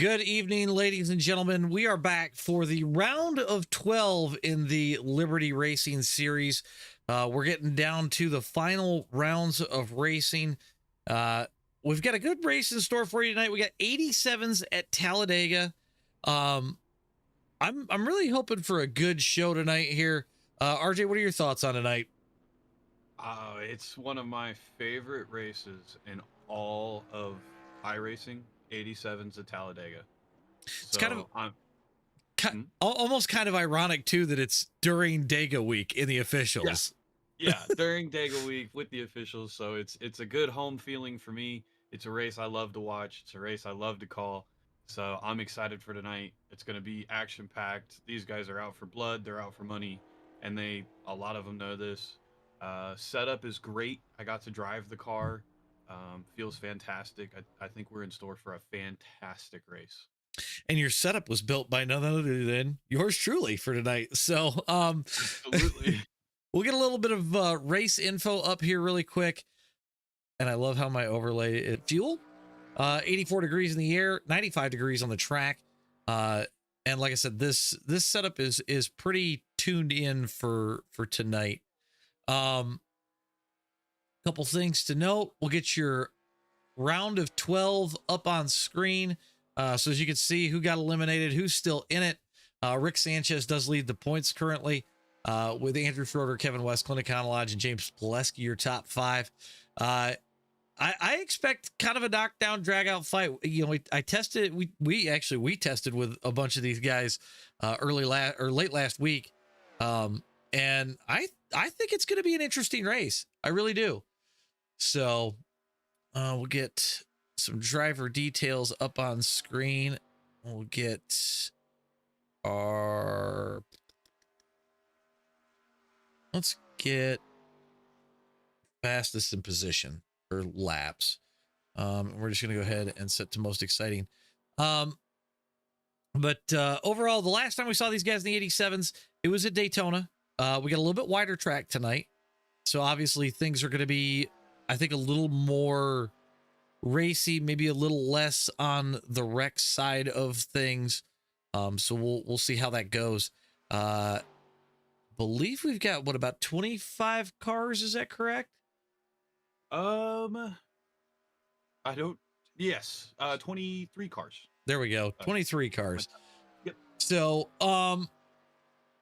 Good evening, ladies and gentlemen. We are back for the round of 12 in the Liberty Racing series. We're getting down to the final rounds of racing. We've got a good race in store for you tonight. We got 87's at Talladega. I'm really hoping for a good show tonight here. RJ, what are your thoughts on tonight? It's one of my favorite races in all of iRacing. 87's at Talladega. It's kind of almost kind of ironic too that it's during Dega week in the officials. Yeah, during Dega week with the officials. So it's a good home feeling for me. It's a race I love to watch. It's a race I love to call. So I'm excited for tonight. It's going to be action packed. These guys are out for blood. They're out for money, and a lot of them know this. Setup is great. I got to drive the car. Feels fantastic. I think we're in store for a fantastic race. And your setup was built by none other than yours truly for tonight. So Absolutely. We'll get a little bit of race info up here really quick. And I love how my overlay is fuel. 84 degrees in the air, 95 degrees on the track. And like I said, this setup is pretty tuned in for tonight. Couple things to note. We'll get your round of 12 up on screen. So as you can see who got eliminated, who's still in it. Rick Sanchez does lead the points currently, with Andrew Schroeder, Kevin West, Clint Econolodge, and James Pileski, your top five. I expect kind of a knockdown, drag out fight. You know, I tested, we tested with a bunch of these guys late last week. And I think it's going to be an interesting race. I really do. So we'll get some driver details up on screen. We'll get let's get fastest in position for laps. We're just going to go ahead and set to most exciting. But overall, the last time we saw these guys in the 87s, it was at Daytona. We got a little bit wider track tonight. So obviously things are going to be, I think, a little more racy, maybe a little less on the wreck side of things. So we'll see how that goes. Believe we've got what, about 25 cars, is that correct? Yes, 23 cars. There we go. 23 cars. Yep. So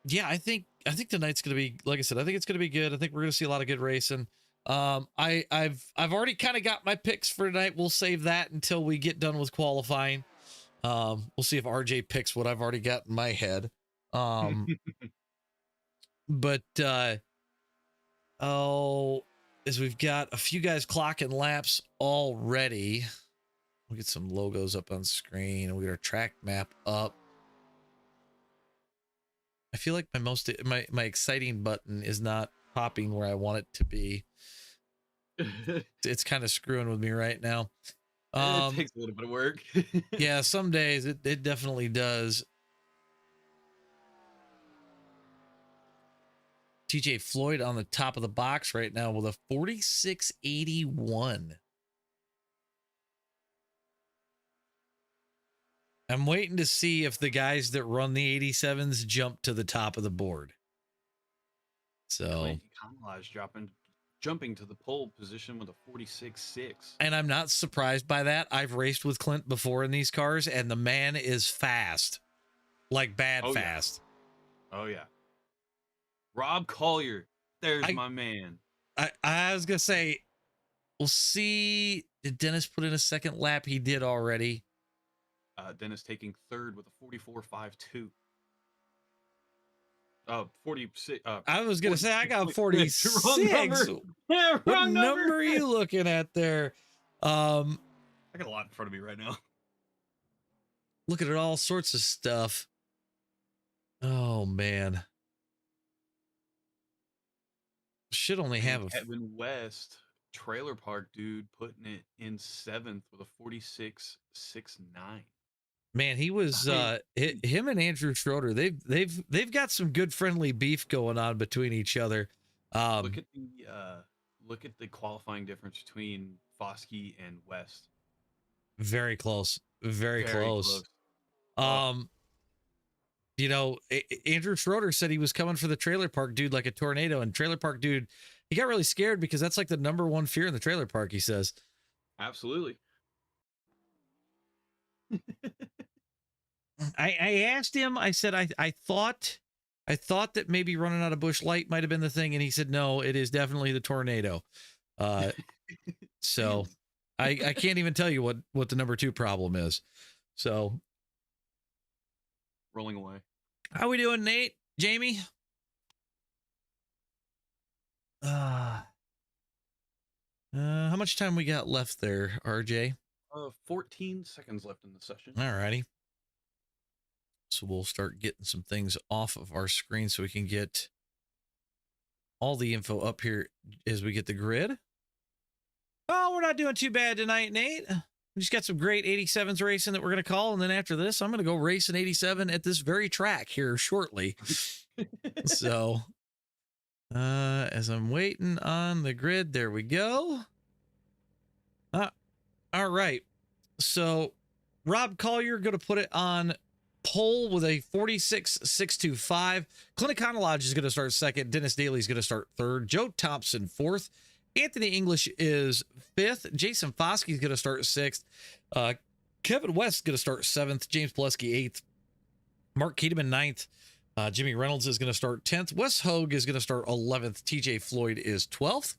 yeah, I think tonight's gonna be, like I said, I think it's gonna be good. I think we're gonna see a lot of good racing. I've already kind of got my picks for tonight. We'll save that until we get done with qualifying. We'll see if RJ picks what I've already got in my head. But as we've got a few guys clocking laps already. We'll get some logos up on screen, and we get our track map up. I feel like my exciting button is not popping where I want it to be. It's kind of screwing with me right now. It takes a little bit of work. Yeah, some days it definitely does. TJ Floyd on the top of the box right now with a 4681. I'm waiting to see if the guys that run the 87s jump to the top of the board. So jumping to the pole position with a 46.6. And I'm not surprised by that. I've raced with Clint before in these cars, and the man is fast. Like bad fast. Yeah. Oh yeah. Rob Collier. There's my man. I was gonna say, we'll see. Did Dennis put in a second lap? He did already. Dennis taking third with a 44.52. 46. I was gonna say I got 46. Wrong number. Yeah, what number are you looking at there? I got a lot in front of me right now. Looking at all sorts of stuff. Oh man. Should only have a Kevin West, trailer park dude, putting it in 7th with a 46.69. Man, he was him and Andrew Schroeder. They've got some good friendly beef going on between each other. Look at the qualifying difference between Foskey and West. Very close. Very close. Um, you know, Andrew Schroeder said he was coming for the trailer park dude like a tornado, and trailer park dude, he got really scared because that's like the #1 fear in the trailer park, he says. Absolutely. I asked him, I said, I thought that maybe running out of Busch Light might have been the thing, and he said, no, it is definitely the tornado. So I can't even tell you what the #2 problem is. So Rolling away. how we doing, Nate? Jamie? How much time we got left there, RJ? 14 seconds left in the session. All righty. So we'll start getting some things off of our screen so we can get all the info up here as we get the grid. Oh, we're not doing too bad tonight, Nate. We just got some great 87's racing that we're going to call. And then after this, I'm going to go race an 87 at this very track here shortly. So as I'm waiting on the grid, there we go. All right. So Rob Collier going to put it on pole with a 46.625. Clinic Lodge is going to start second. Dennis Daly is going to start third. Joe Thompson fourth. Anthony English is fifth. Jason Foskey is going to start sixth. Kevin West is going to start seventh. James Pulaski eighth. Mark Keedeman ninth. Jimmy Reynolds is going to start 10th. Wes Hogue is going to start 11th. TJ Floyd is 12th.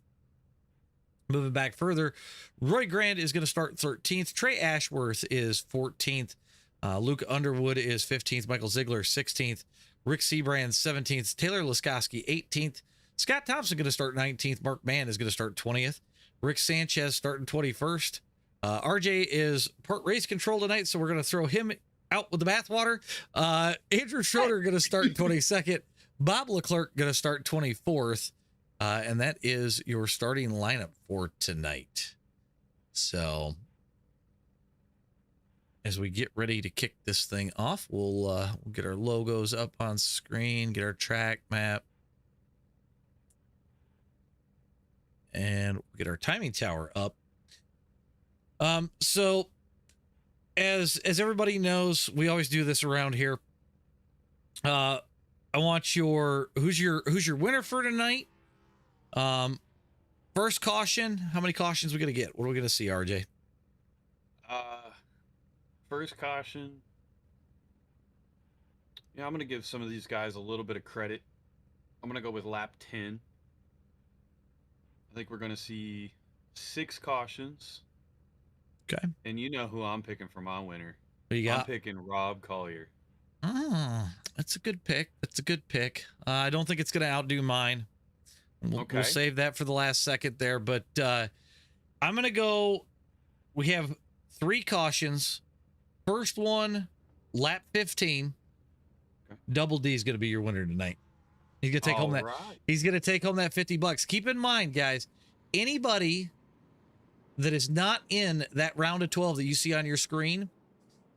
Moving back further, Roy Grand is going to start 13th. Trey Ashworth is 14th. Luke Underwood is 15th. Michael Ziegler 16th. Rick Seabrand 17th. Taylor Laskoski 18th. Scott Thompson going to start 19th. Mark Mann is going to start 20th. Rick Sanchez starting 21st. RJ is part race control tonight, so we're going to throw him out with the bathwater. Andrew Schroeder going to start 22nd. Bob Leclerc going to start 24th. And that is your starting lineup for tonight. So as we get ready to kick this thing off, we'll get our logos up on screen, get our track map, and we'll get our timing tower up. So as everybody knows, we always do this around here. I want who's your winner for tonight? First caution. How many cautions we gonna get? What are we gonna see, RJ? First caution. Yeah, I'm gonna give some of these guys a little bit of credit. I'm gonna go with lap 10. I think we're gonna see 6 cautions. Okay. And you know who I'm picking for my winner. What you got? I'm picking Rob Collier. That's a good pick. That's a good pick. I don't think it's gonna outdo mine. We'll save that for the last second there, but I'm going to go. We have 3 cautions. First one, lap 15. Okay. Double D is going to be your winner tonight. He's going to take home that. Right. He's going to take home that $50. Keep in mind, guys, anybody that is not in that round of 12 that you see on your screen,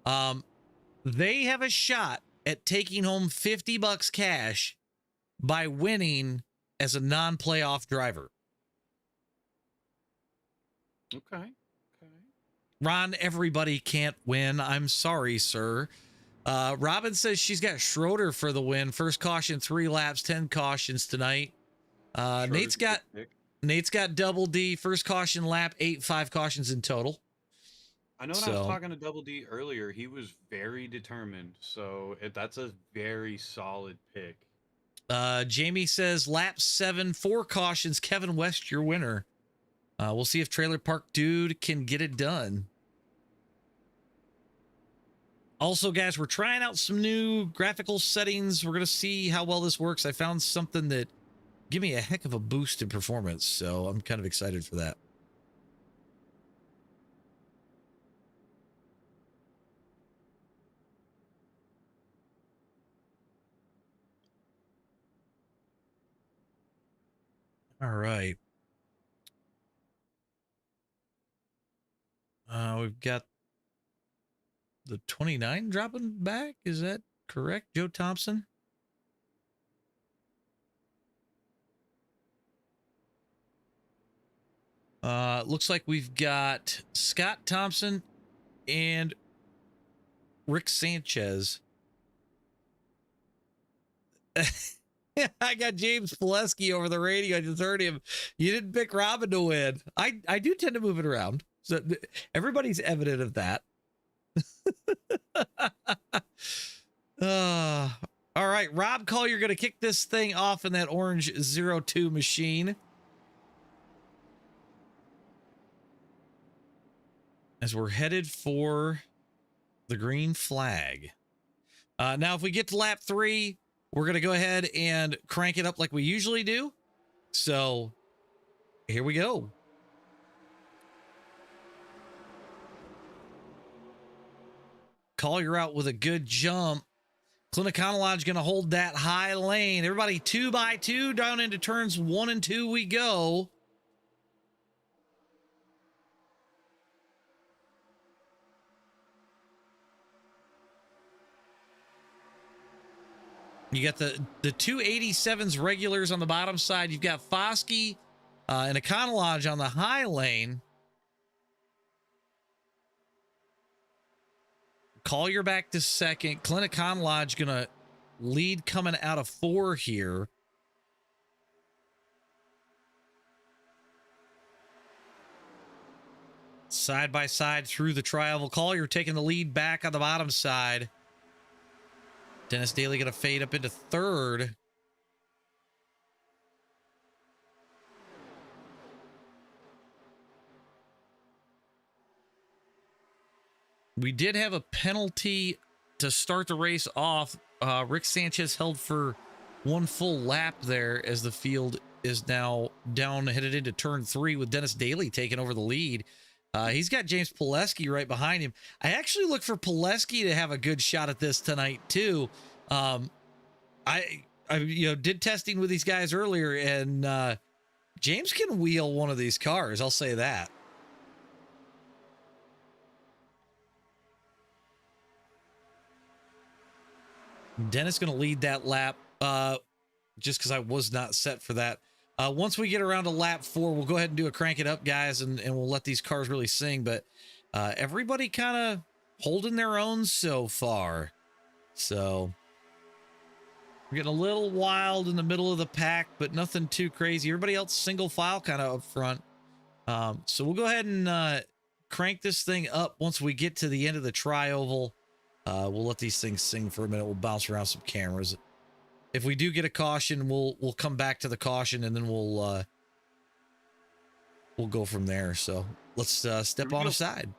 they have a shot at taking home $50 cash by winning as a non-playoff driver. Okay. Ron, everybody can't win. I'm sorry, sir. Robin says she's got Schroeder for the win. First caution, 3 laps, 10 cautions tonight. Nate's got double D. First caution lap, 8, 5 cautions in total. I know when I was talking to Double D earlier, he was very determined. So that's a very solid pick. Jamie says lap 7, 4 cautions. Kevin West, your winner. We'll see if Trailer Park Dude can get it done. Also, guys, we're trying out some new graphical settings. We're going to see how well this works. I found something that give me a heck of a boost in performance, so I'm kind of excited for that. All right. We've got the 29 dropping back. Is that correct, Joe Thompson? Looks like we've got Scott Thompson and Rick Sanchez. I got James Pileski over the radio. I just heard him. You didn't pick Robin to win. I do tend to move it around. So everybody's evident of that. All right, Rob Collier going to kick this thing off in that orange 02 machine. As we're headed for the green flag. Now, if we get to lap 3, we're going to go ahead and crank it up like we usually do. So here we go. Collier out with a good jump. Cliniconology going to hold that high lane. Everybody 2 by 2 down into turns 1 and 2 we go. You got the two 87's regulars on the bottom side. You've got Foskey and Econology on the high lane. Collier back to second. Clint Econology going to lead coming out of 4 here. Side by side through the tri-oval. Collier taking the lead back on the bottom side. Dennis Daly going to fade up into 3rd. We did have a penalty to start the race off. Rick Sanchez held for 1 full lap there as the field is now down, headed into turn 3 with Dennis Daly taking over the lead. He's got James Pileski right behind him. I actually look for Pileski to have a good shot at this tonight too. I did testing with these guys earlier, and James can wheel one of these cars. I'll say that. Dennis going to lead that lap just because I was not set for that. Once we get around to lap 4, we'll go ahead and do a crank it up, guys, and we'll let these cars really sing. But everybody kind of holding their own so far. So we're getting a little wild in the middle of the pack, but nothing too crazy. Everybody else single file kind of up front. So we'll go ahead and crank this thing up once we get to the end of the tri-oval. We'll let these things sing for a minute. We'll bounce around some cameras. If we do get a caution, we'll come back to the caution, and then we'll go from there. So let's step on aside.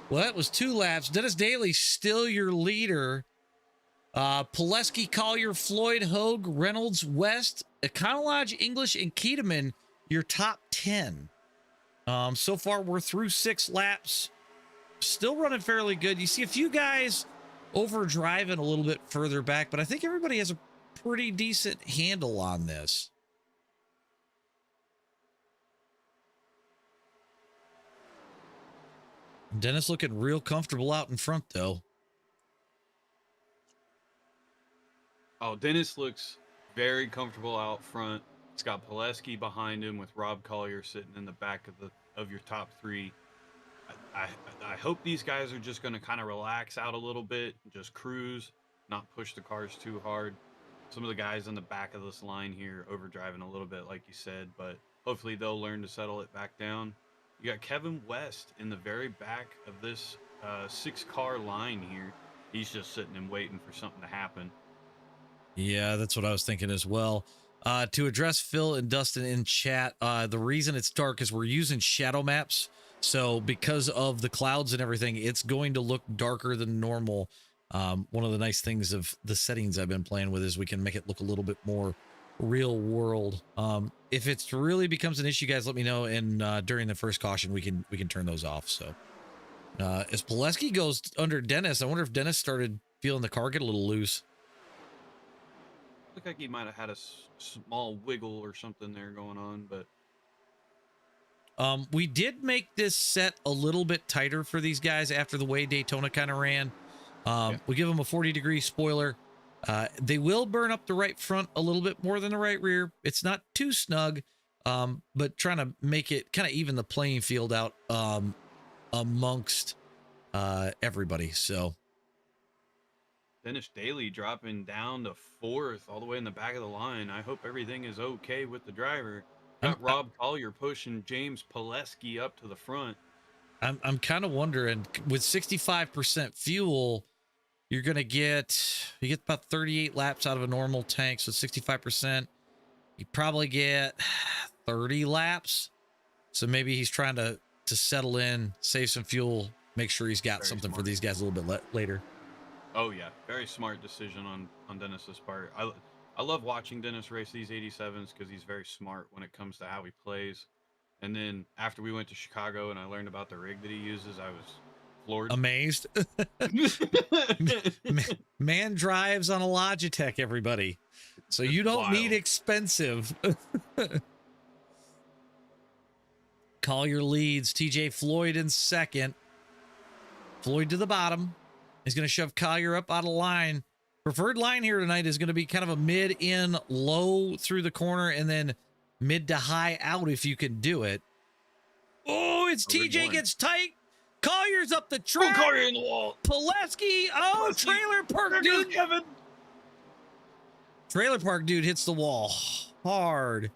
Well, that was 2 laps. Dennis Daly still your leader. Pileski, Collier, Floyd, Hogue, Reynolds, West, Econology, English, and Keteman, your top 10. So far, we're through 6 laps. Still running fairly good. You see a few guys overdriving a little bit further back, but I think everybody has a pretty decent handle on this. Dennis looking real comfortable out in front, though. Oh, Dennis looks very comfortable out front. He's got Pileski behind him with Rob Collier sitting in the back of your top three. I hope these guys are just going to kind of relax out a little bit, just cruise, not push the cars too hard. Some of the guys in the back of this line here overdriving a little bit, like you said, but hopefully they'll learn to settle it back down. You got Kevin West in the very back of this 6-car line here. He's just sitting and waiting for something to happen. Yeah, that's what I was thinking as well. To address Phil and Dustin in chat, the reason it's dark is we're using shadow maps. So because of the clouds and everything, it's going to look darker than normal. One of the nice things of the settings I've been playing with is we can make it look a little bit more real world. If it really becomes an issue, guys, let me know. And during the first caution, we can turn those off. So as Pileski goes under Dennis, I wonder if Dennis started feeling the car get a little loose. Looked like he might have had a small wiggle or something there going on, but we did make this set a little bit tighter for these guys after the way Daytona kind of ran. Yeah. We give them a 40-degree spoiler. They will burn up the right front a little bit more than the right rear. It's not too snug, but trying to make it kind of even the playing field out amongst everybody. So Dennis Daly dropping down to 4th all the way in the back of the line. I hope everything is okay with the driver. Got Rob Collier pushing James Pileski up to the front. I'm kind of wondering, with 65% fuel, you're going to get about 38 laps out of a normal tank. So 65%, you probably get 30 laps. So maybe he's trying to settle in, save some fuel, make sure he's got something for these guys a little bit later. Oh yeah, very smart decision on Dennis's part. I love watching Dennis race these 87s because he's very smart when it comes to how he plays. And then after we went to Chicago and I learned about the rig that he uses, I was floored. Amazed. Man drives on a Logitech, everybody. So you don't need expensive. Collier leads. TJ Floyd in second. Floyd to the bottom. He's going to shove Collier up out of line. Preferred line here tonight is going to be kind of a mid-in, low through the corner, and then mid to high out if you can do it. Oh, it's TJ gets tight. Collier's up the track. Collier in the wall. Pileski. Oh, Trailer Park dude. Kevin. Trailer Park dude hits the wall hard.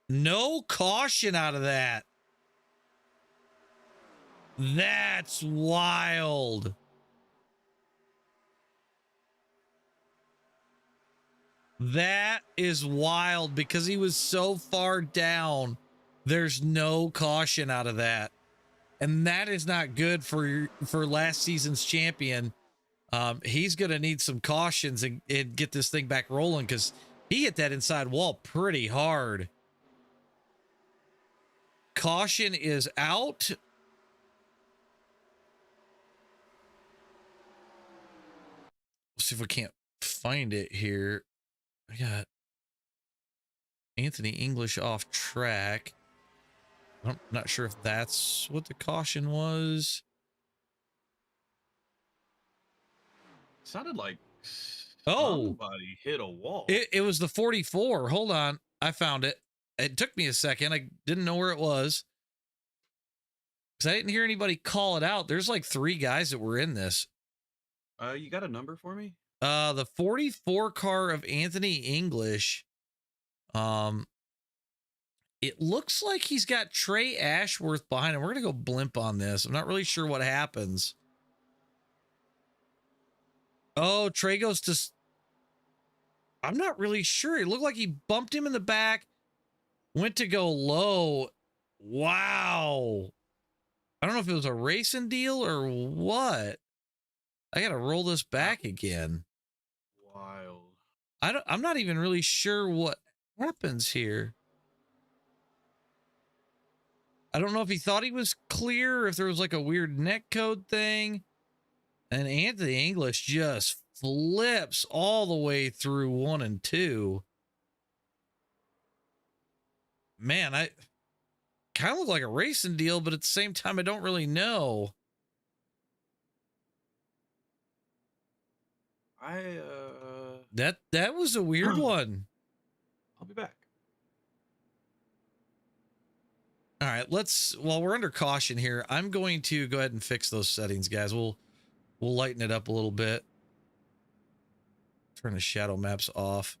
No caution out of that. That's wild. That is wild because he was so far down. There's no caution out of that. And that is not good for last season's champion. He's going to need some cautions and get this thing back rolling because he hit that inside wall pretty hard. Caution is out. Let's see if we can't find it here. I got Anthony English off track. I'm not sure if that's what the caution was. Sounded like somebody hit a wall. It was the 44. Hold on. I found it. It took me a second. I didn't know where it was. Because I didn't hear anybody call it out. There's like 3 guys that were in this. You got a number for me? The 44 car of Anthony English. It looks like he's got Trey Ashworth behind him. We're going to go blimp on this. I'm not really sure what happens. Oh, Trey goes to... I'm not really sure. It looked like he bumped him in the back. Went to go low. Wow. I don't know if it was a racing deal or what. I got to roll this back again. Wild. I'm not even really sure what happens here. I don't know if he thought he was clear or if there was like a weird neck code thing. And Anthony English just flips all the way through 1 and 2. Man, kind of look like a racing deal, but at the same time, I don't really know. That was a weird one. I'll be back. All right, while we're under caution here, I'm going to go ahead and fix those settings, guys. We'll lighten it up a little bit. Turn the shadow maps off.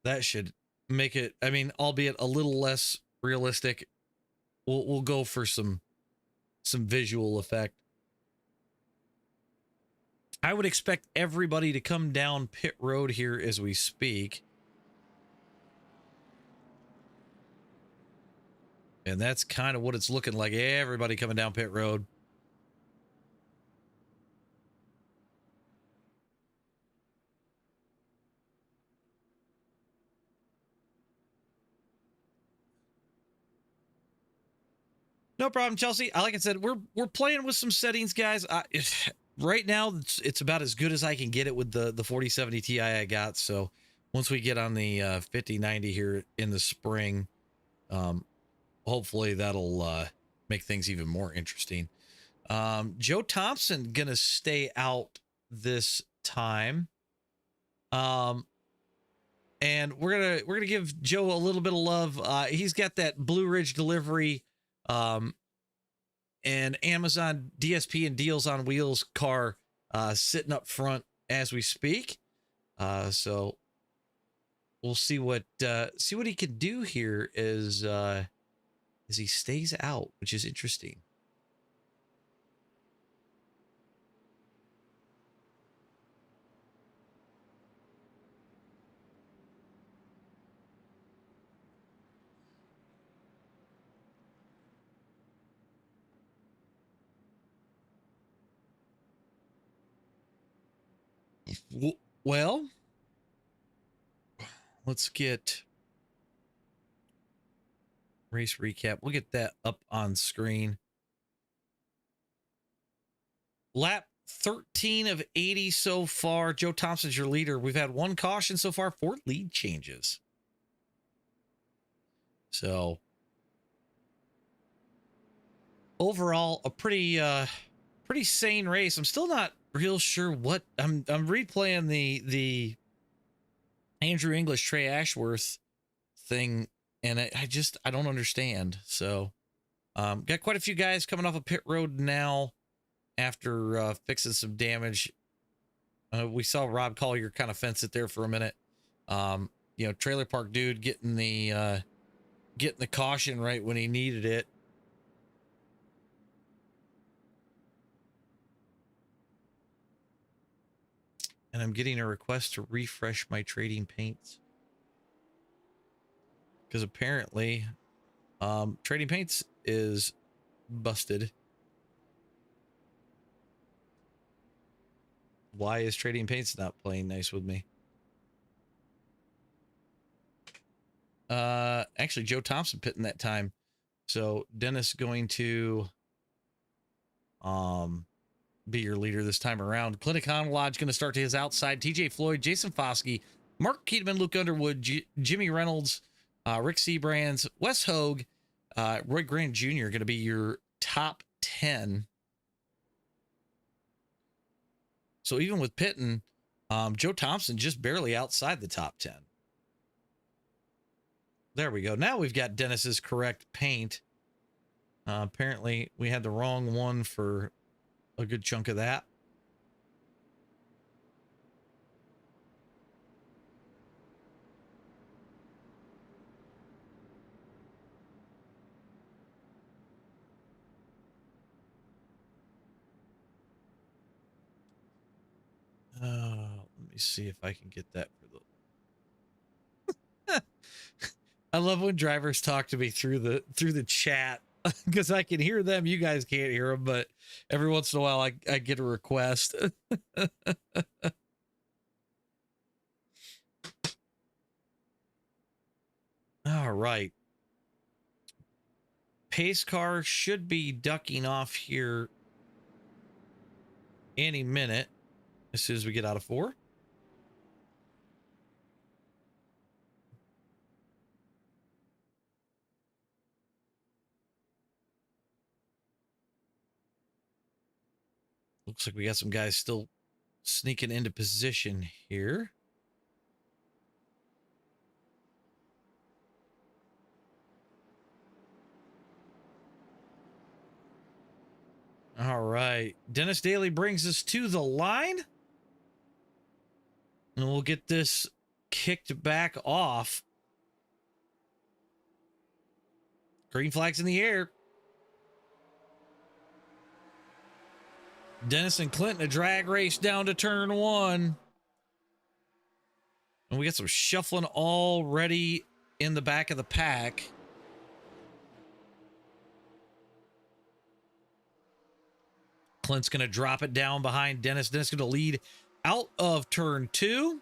That should make it, I mean, albeit a little less realistic. We'll go for some visual effect. I would expect everybody to come down pit road here as we speak. And that's kind of what it's looking like. Everybody coming down pit road. No problem, Chelsea. Like I said, we're playing with some settings, guys. Right now, it's about as good as I can get it with the 4070 Ti I got. So once we get on the 5090 here in the spring, hopefully that'll make things even more interesting. Joe Thompson gonna stay out this time. And we're gonna give Joe a little bit of love. He's got that Blue Ridge delivery and Amazon DSP and Deals on Wheels car sitting up front as we speak. So we'll see what he can do here as he stays out, which is interesting. Well, let's get race recap. We'll get that up on screen. Lap 13 of 80 so far. Joe Thompson's your leader. We've had one caution so far, 4 lead changes. So overall, a pretty sane race. I'm still not real sure what I'm replaying the Andrew English, Trey Ashworth thing, and I don't understand. So got quite a few guys coming off of pit road now after fixing some damage. We saw Rob Collier kind of fence it there for a minute. You know, trailer park dude getting the caution right when he needed it. And I'm getting a request to refresh my trading paints, because apparently trading paints is busted. Why is trading paints not playing nice with me? Actually, Joe Thompson pitting that time. So Dennis going to be your leader this time around. Clinic Lodge going to start to his outside. TJ Floyd, Jason Foskey, Mark Keatman, Luke Underwood, Jimmy Reynolds, Rick Seabrands, Wes Hogue, Roy Grant Jr. going to be your top 10. So even with pitting, Joe Thompson just barely outside the top 10. There we go. Now we've got Dennis's correct paint. Apparently we had the wrong one for a good chunk of that. Let me see if I can get that for the I love when drivers talk to me through the chat, because I can hear them. You guys can't hear them, but every once in a while I get a request. All right. Pace car should be ducking off here any minute as soon as we get out of 4. Looks like we got some guys still sneaking into position here. All right. Dennis Daly brings us to the line. And we'll get this kicked back off. Green flags in the air. Dennis and Clinton, a drag race down to turn 1. And we got some shuffling already in the back of the pack. Clint's going to drop it down behind Dennis. Dennis going to lead out of turn 2.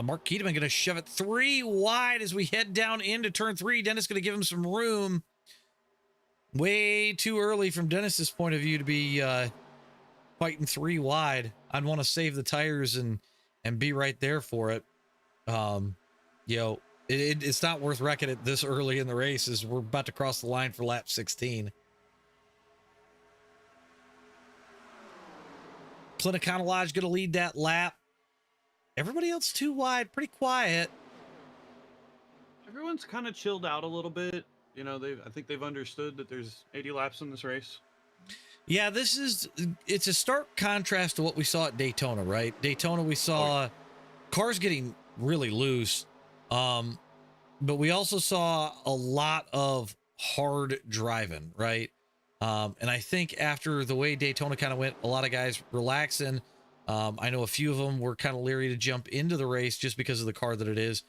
Mark Keeteman going to shove it 3 wide as we head down into turn 3. Dennis going to give him some room. Way too early from Dennis's point of view to be fighting 3 wide. I'd want to save the tires and be right there for it. It's not worth wrecking it this early in the race as we're about to cross the line for lap 16. Clint Econolodge going to lead that lap. Everybody else too wide, pretty quiet. Everyone's kind of chilled out a little bit. You know, I think they've understood that there's 80 laps in this race. Yeah, it's a stark contrast to what we saw at Daytona, right? Daytona, we saw cars getting really loose. But we also saw a lot of hard driving, right? And I think after the way Daytona kind of went, a lot of guys relaxing. I know a few of them were kind of leery to jump into the race just because of the car that it is.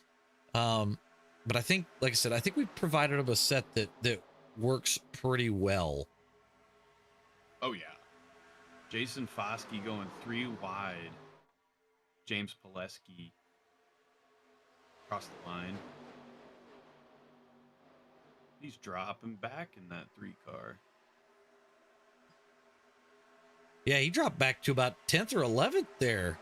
But I think, like I said, I think we provided them a set that works pretty well. Oh, yeah. Jason Foskey going 3 wide. James Pileski across the line. He's dropping back in that 3 car. Yeah, he dropped back to about 10th or 11th there.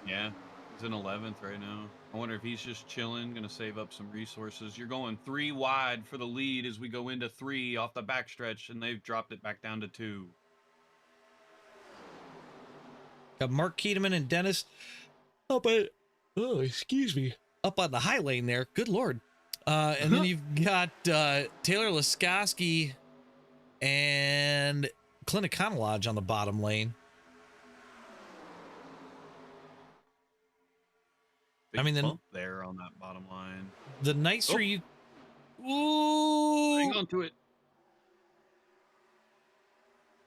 Yeah, he's in 11th right now. I wonder if he's just chilling, going to save up some resources. You're going 3 wide for the lead as we go into 3 off the backstretch, and they've dropped it back down to 2. Got Mark Keeteman and Dennis up on the high lane there. Good Lord. And then you've got Taylor Laskowski and Clint Econolodge on the bottom lane. Big bump there on that bottom line. The nicer you... Ooh! Hang on to it.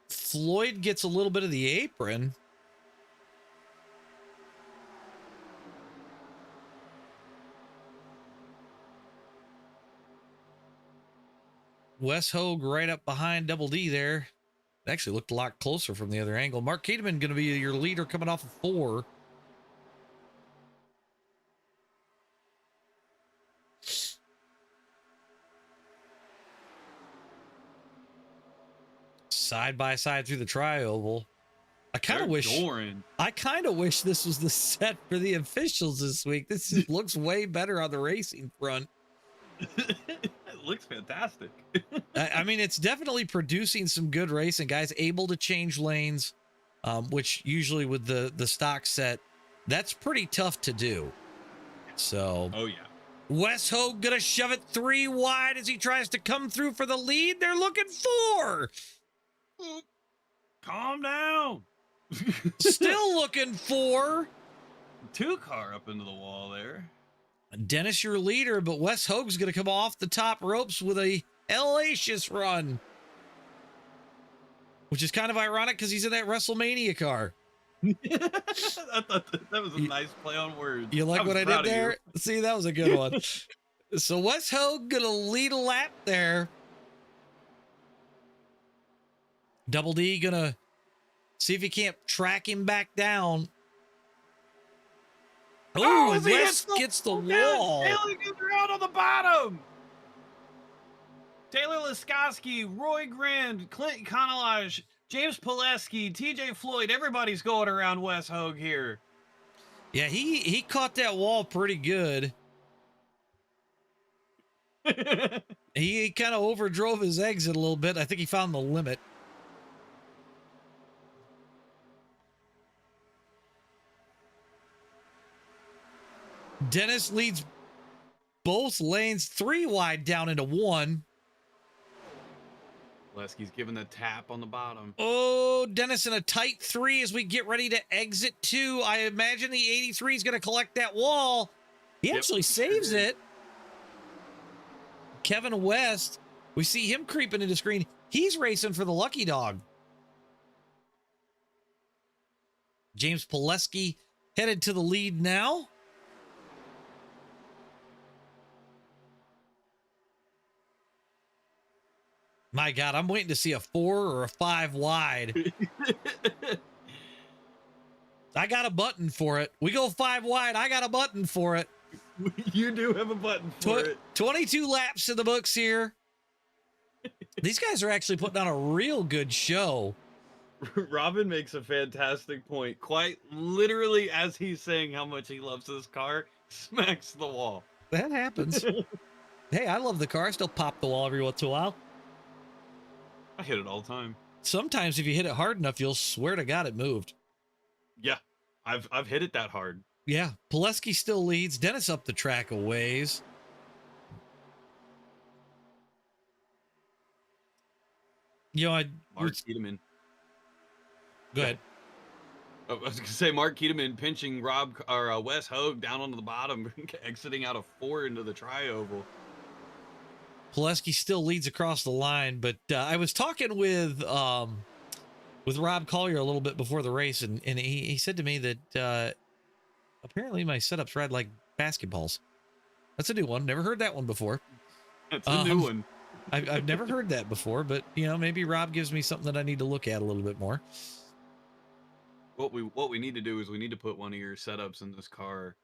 Floyd gets a little bit of the apron. Wes Hogue right up behind Double D there. It actually looked a lot closer from the other angle. Mark Keeteman going to be your leader coming off of 4. Side by side through the tri-oval. I kind of wish this was the set for the officials this week. This looks way better on the racing front. It looks fantastic. I mean, it's definitely producing some good racing. Guys able to change lanes, which usually with the stock set, that's pretty tough to do. So, oh yeah. Wes Hogue gonna shove it 3 wide as he tries to come through for the lead. They're looking 4. Calm down. Still looking 4. 2 car up into the wall there. Dennis, your leader, but Wes Hogue's going to come off the top ropes with a hellacious run. Which is kind of ironic because he's in that WrestleMania car. I thought that was a nice play on words. You like what I did there? See, that was a good one. So Wes Hogue going to lead a lap there. Double D going to see if he can't track him back down. Oh, Wes gets the wall. Taylor gets around on the bottom. Taylor Laskowski, Roy Grand, Clint Econolodge, James Pileski, TJ Floyd. Everybody's going around Wes Hogue here. Yeah, he caught that wall pretty good. He kind of overdrove his exit a little bit. I think he found the limit. Dennis leads both lanes 3 wide down into 1. Leski's giving the tap on the bottom. Oh, Dennis in a tight 3 as we get ready to exit 2. I imagine the 83 is going to collect that wall. He actually saves it. Kevin West, we see him creeping into screen. He's racing for the lucky dog. James Pileski headed to the lead now. My God, I'm waiting to see a 4 or a 5 wide. I got a button for it. We go 5 wide. I got a button for it. You do have a button for it. 22 laps in the books here. These guys are actually putting on a real good show. Robin makes a fantastic point. Quite literally, as he's saying how much he loves this car, smacks the wall. That happens. Hey, I love the car. I still pop the wall every once in a while. I hit it all the time. Sometimes if you hit it hard enough, you'll swear to God it moved. Yeah, I've hit it that hard. Yeah, Pileski still leads. Dennis up the track a ways. You know, Mark Keteman. Go ahead. I was going to say Mark Keteman pinching Wes Hogue down onto the bottom, exiting out of 4 into the tri-oval. Pileski still leads across the line, but I was talking with Rob Collier a little bit before the race, and he said to me that apparently my setups ride like basketballs. That's a new one. Never heard that one before. That's a new one. I've never heard that before, but you know, maybe Rob gives me something that I need to look at a little bit more. What we need to do is we need to put one of your setups in this car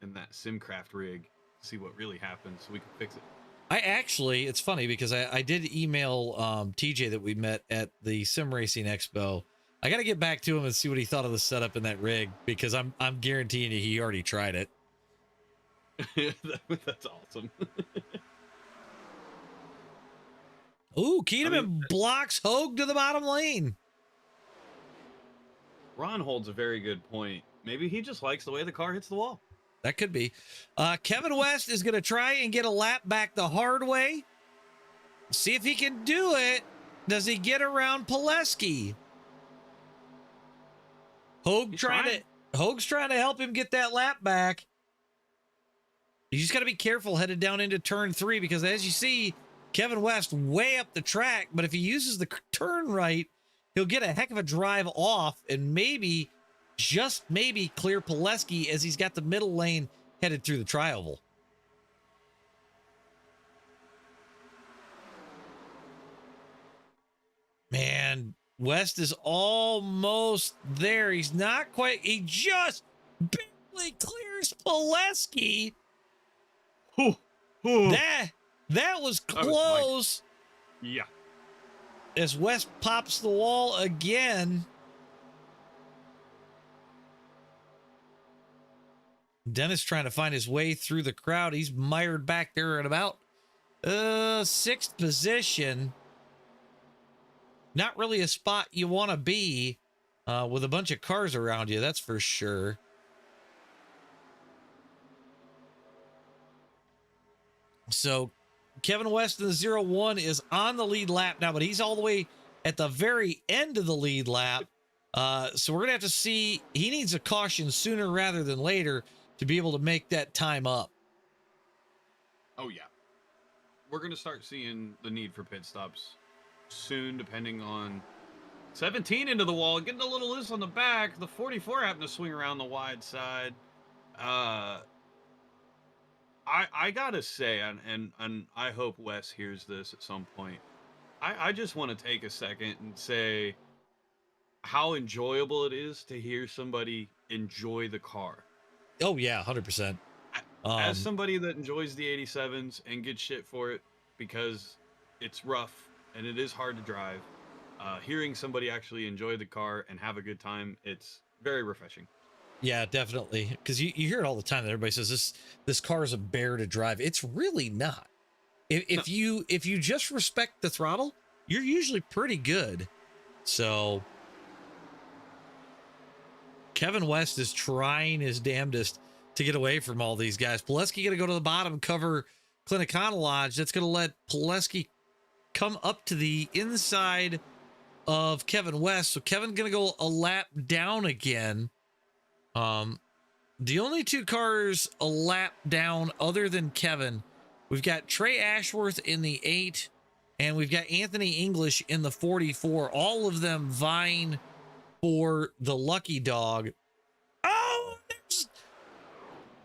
in that SimCraft rig, see what really happens, so we can fix it. I actually, it's funny because I did email TJ that we met at the Sim Racing Expo. I got to get back to him and see what he thought of the setup in that rig, because I'm guaranteeing you he already tried it. That's awesome. Ooh, Keteman blocks Hogue to the bottom lane. Ron holds a very good point. Maybe he just likes the way the car hits the wall. That could be. Kevin West is going to try and get a lap back the hard way. See if he can do it. Does he get around Pileski? Hogue's trying to help him get that lap back. You just got to be careful headed down into turn 3, because as you see, Kevin West way up the track, but if he uses the turn right, he'll get a heck of a drive off and maybe, just maybe, clear Pileski as he's got the middle lane headed through the tri-oval. Man, West is almost there. He's not quite. He just barely clears Pileski. That was close. Yeah. As West pops the wall again. Dennis trying to find his way through the crowd. He's mired back there at about 6th position. Not really a spot you want to be with a bunch of cars around you, that's for sure. So Kevin West in the 0-1 is on the lead lap now, but he's all the way at the very end of the lead lap. So we're going to have to see. He needs a caution sooner rather than later to be able to make that time up. Oh, yeah. We're going to start seeing the need for pit stops soon, depending on 17 into the wall, getting a little loose on the back. The 44 happened to swing around the wide side. I gotta say, and I hope Wes hears this at some point. I just want to take a second and say how enjoyable it is to hear somebody enjoy the car. Oh yeah, 100%. As somebody that enjoys the 87s and gets shit for it because it's rough and it is hard to drive, hearing somebody actually enjoy the car and have a good time, it's very refreshing. Yeah, definitely. Because you hear it all the time that everybody says this car is a bear to drive. It's really not. If you just respect the throttle, you're usually pretty good. So Kevin West is trying his damnedest to get away from all these guys. Pileski going to go to the bottom, cover Clinicana Lodge. That's going to let Pileski come up to the inside of Kevin West. So Kevin going to go a lap down again. The only two cars a lap down other than Kevin, we've got Trey Ashworth in the 8, and we've got Anthony English in the 44. All of them vying for the lucky dog. Oh,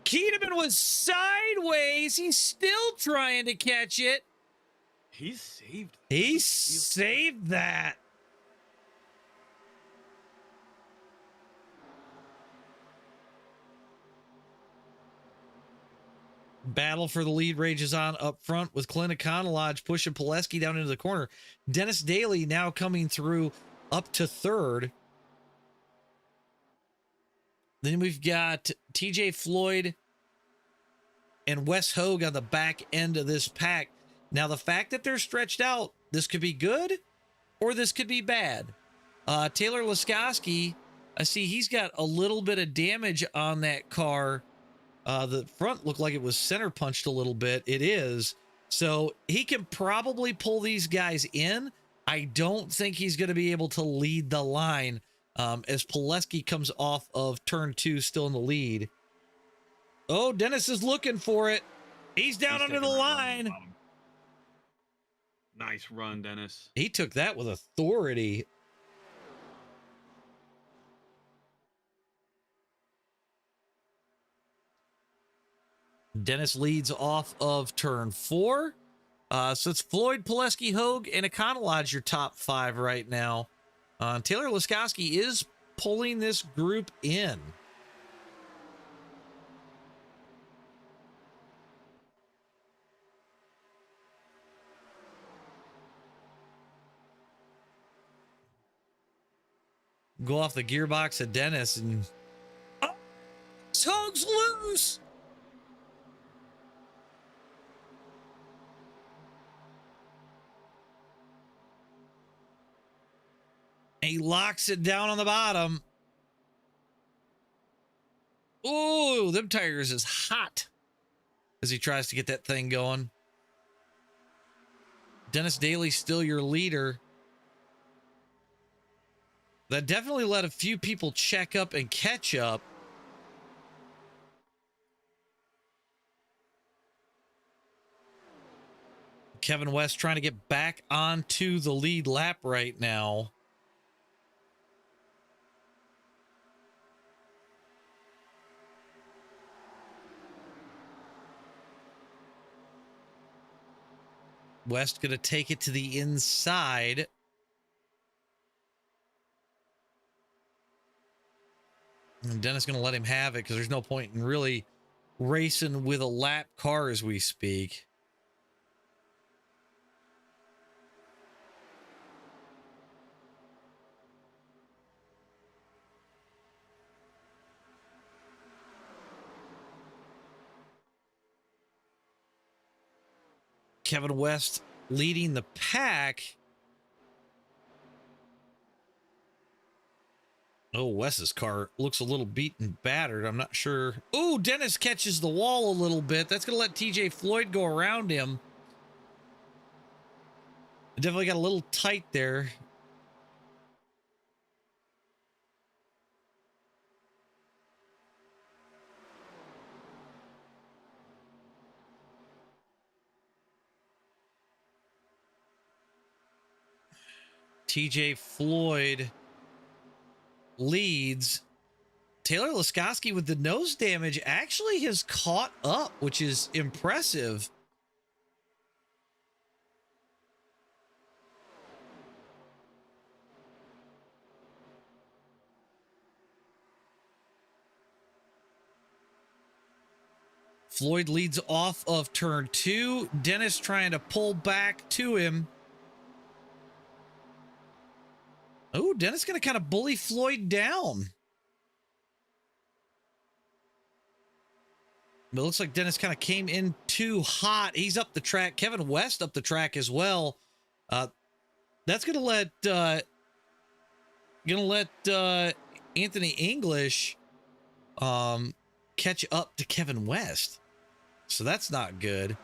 Keteman was sideways. He's still trying to catch it. He saved. He saved that. Battle for the lead rages on up front with Clinicana Lodge pushing Pileski down into the corner. Dennis Daly now coming through up to third. Then we've got TJ Floyd and Wes Hogue on the back end of this pack. Now, the fact that they're stretched out, this could be good or this could be bad. Taylor Laskowski, I see he's got a little bit of damage on that car. The front looked like it was center punched a little bit. It is. So he can probably pull these guys in. I don't think he's going to be able to lead the line as Pileski comes off of turn 2, still in the lead. Oh, Dennis is looking for it. He's down under the line. Nice run, Dennis. He took that with authority. Dennis leads off of turn 4. So it's Floyd, Pileski, Hogue, and Econolodge, your top 5 right now. Taylor Laskowski is pulling this group in. Go off the gearbox of Dennis and... Oh, Hogue's loose! He locks it down on the bottom. Ooh, them tires is hot as he tries to get that thing going. Dennis Daly still your leader. That definitely let a few people check up and catch up. Kevin West trying to get back onto the lead lap right now. West going to take it to the inside. And Dennis going to let him have it because there's no point in really racing with a lap car as we speak. Kevin West leading the pack. Oh, Wes's car looks a little beaten, battered. I'm not sure. Oh, Dennis catches the wall a little bit. That's going to let TJ Floyd go around him. It definitely got a little tight there. TJ Floyd leads. Taylor Laskowski with the nose damage actually has caught up, which is impressive. Floyd leads off of turn 2. Dennis trying to pull back to him. Oh, Dennis going to kind of bully Floyd down. But it looks like Dennis kind of came in too hot. He's up the track. Kevin West up the track as well. That's gonna let Anthony English catch up to Kevin West. So that's not good.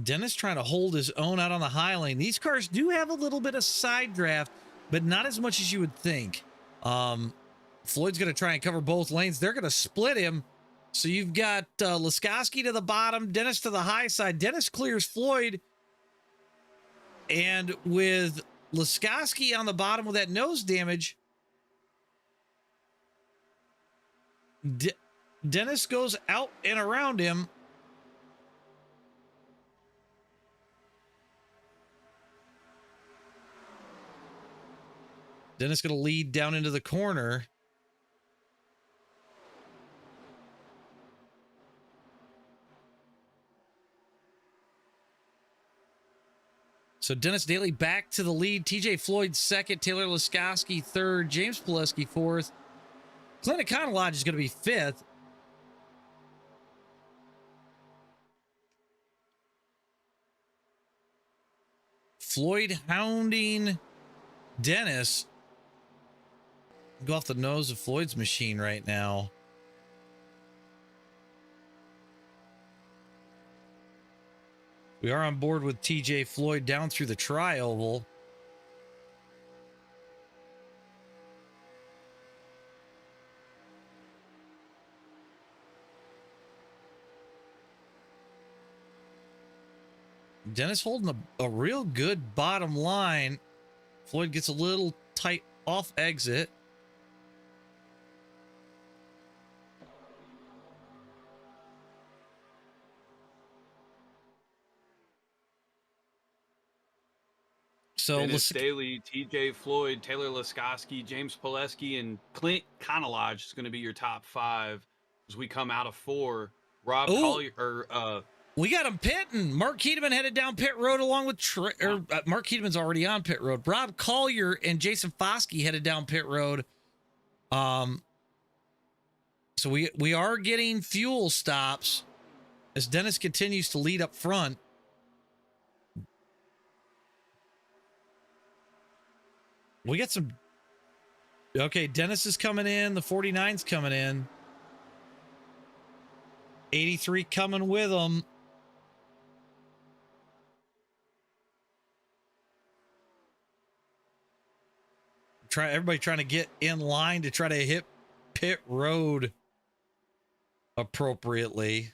Dennis trying to hold his own out on the high lane. These cars do have a little bit of side draft, but not as much as you would think. Floyd's going to try and cover both lanes. They're going to split him. So you've got Laskowski to the bottom, Dennis to the high side. Dennis clears Floyd. And with Laskowski on the bottom with that nose damage, Dennis goes out and around him. Dennis going to lead down into the corner. So Dennis Daly back to the lead. TJ Floyd second. Taylor Laskowski third. James Pileski fourth. Clint Econolodge is going to be fifth. Floyd hounding Dennis. Go off the nose of Floyd's machine right now. We are on board with TJ Floyd down through the tri-oval. Dennis holding a real good bottom line. Floyd gets a little tight off exit. So Dennis Daly, TJ Floyd, Taylor Laskowski, James Pileski, and Clint Econolodge is going to be your top five as we come out of four. Rob Collier, we got him pitting. Mark Keedeman headed down pit road along with Mark Keedeman's already on pit road. Rob Collier and Jason Foskey headed down pit road. So we are getting fuel stops as Dennis continues to lead up front. We got some. Okay, Dennis is coming in. The 49's coming in. 83 coming with him. Everybody trying to get in line to try to hit pit road appropriately.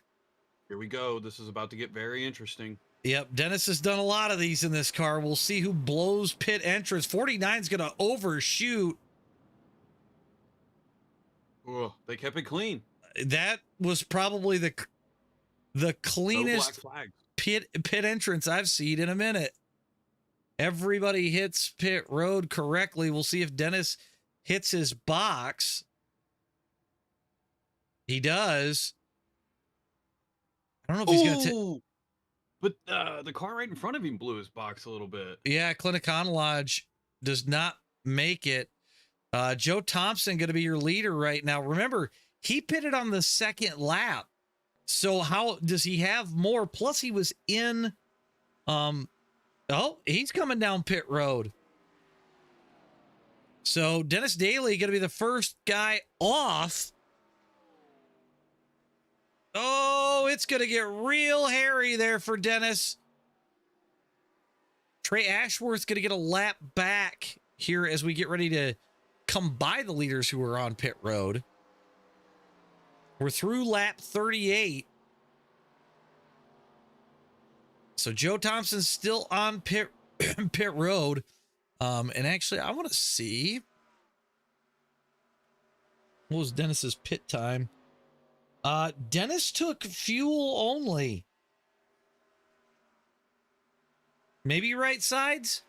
Here we go. This is about to get very interesting. Yep, Dennis has done a lot of these in this car. We'll see who blows pit entrance. 49's going to overshoot. Oh, they kept it clean. That was probably the cleanest pit entrance I've seen in a minute. Everybody hits pit road correctly. We'll see if Dennis hits his box. He does. I don't know if he's going to... But the car right in front of him blew his box a little bit. Yeah, Clint Econolodge does not make it. Joe Thompson going to be your leader right now. Remember, he pitted on the second lap. So how does he have more? Plus he was in... Oh, he's coming down pit road. So Dennis Daly going to be the first guy off. Oh, it's going to get real hairy there for Dennis. Trey Ashworth's going to get a lap back here as we get ready to come by the leaders who are on pit road. We're through lap 38. So Joe Thompson's still on pit road. And actually, I want to see. What was Dennis's pit time? Dennis took fuel only. Maybe right sides?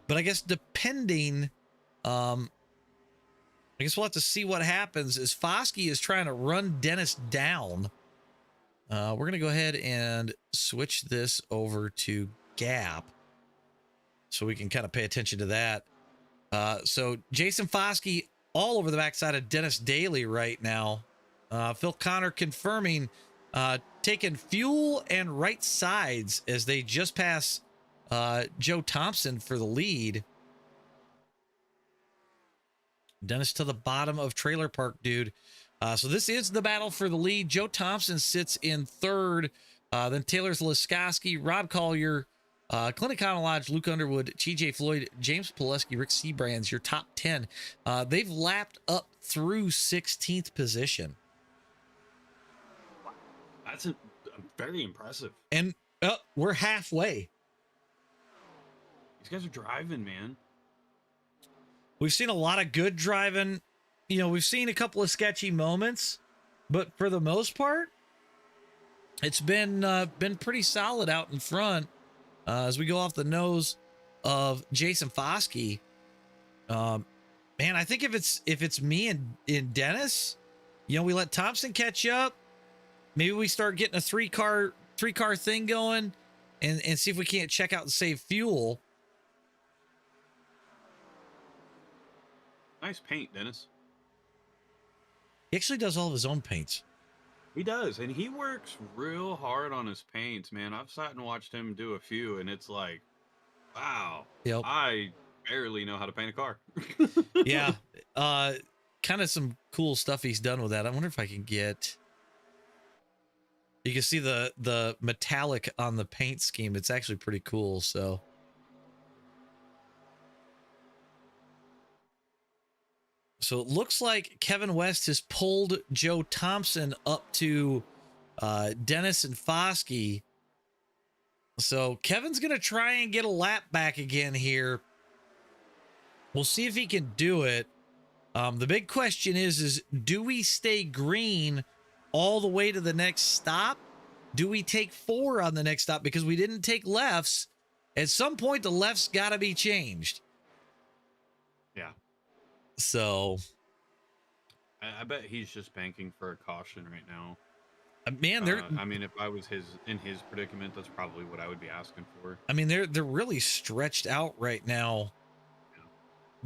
But I guess depending, I guess we'll have to see what happens as Foskey is trying to run Dennis down. We're going to go ahead and switch this over to gap so we can kind of pay attention to that. So Jason Foskey all over the backside of Dennis Daly right now. Phil Connor confirming, taking fuel and right sides as they just pass Joe Thompson for the lead. Dennis to the bottom of Trailer Park Dude. So this is the battle for the lead. Joe Thompson sits in third. Then Taylor Laskowski, Rob Collier, Clint Econo Lodge, Luke Underwood, TJ Floyd, James Pileski, Rick Seabrands, your top 10. They've lapped up through 16th position. That's very impressive. And we're halfway. These guys are driving, man. We've seen a lot of good driving. You know, we've seen a couple of sketchy moments, but for the most part, it's been pretty solid out in front. As we go off the nose of Jason Foskey, man, I think if it's me and Dennis, you know, we let Thompson catch up. Maybe we start getting a three car thing going, and see if we can't check out and save fuel. Nice paint, Dennis. He actually does all of his own paints. He does, and he works real hard on his paints, man. I've sat and watched him do a few, and it's like, wow. Yep. I barely know how to paint a car. Yeah. Kind of some cool stuff he's done with that. I wonder if I can get... You can see the metallic on the paint scheme. It's actually pretty cool, so... So it looks like Kevin West has pulled Joe Thompson up to Dennis and Foskey. So Kevin's going to try and get a lap back again here. We'll see if he can do it. The big question is do we stay green all the way to the next stop? Do we take 4 on the next stop? Because we didn't take lefts. At some point, the lefts got to be changed. Yeah. So, I bet he's just banking for a caution right now. Man, I mean, if I was in his predicament, that's probably what I would be asking for. I mean, they're really stretched out right now. Yeah.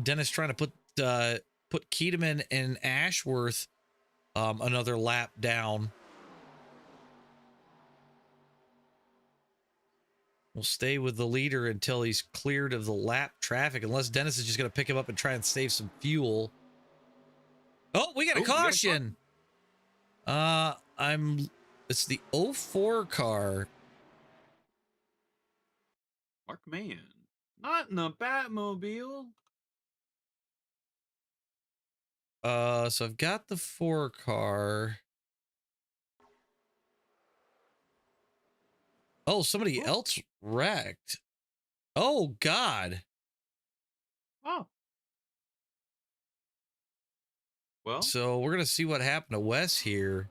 Dennis trying to put Keteman and Ashworth another lap down. We'll stay with the leader until he's cleared of the lap traffic, unless Dennis is just going to pick him up and try and save some fuel. Oh, we got a caution. It's the 04 car. Mark Mann, not in the Batmobile. So I've got the 4 car. Oh, somebody else wrecked. Oh, God. Oh. Well. So we're going to see what happened to Wes here.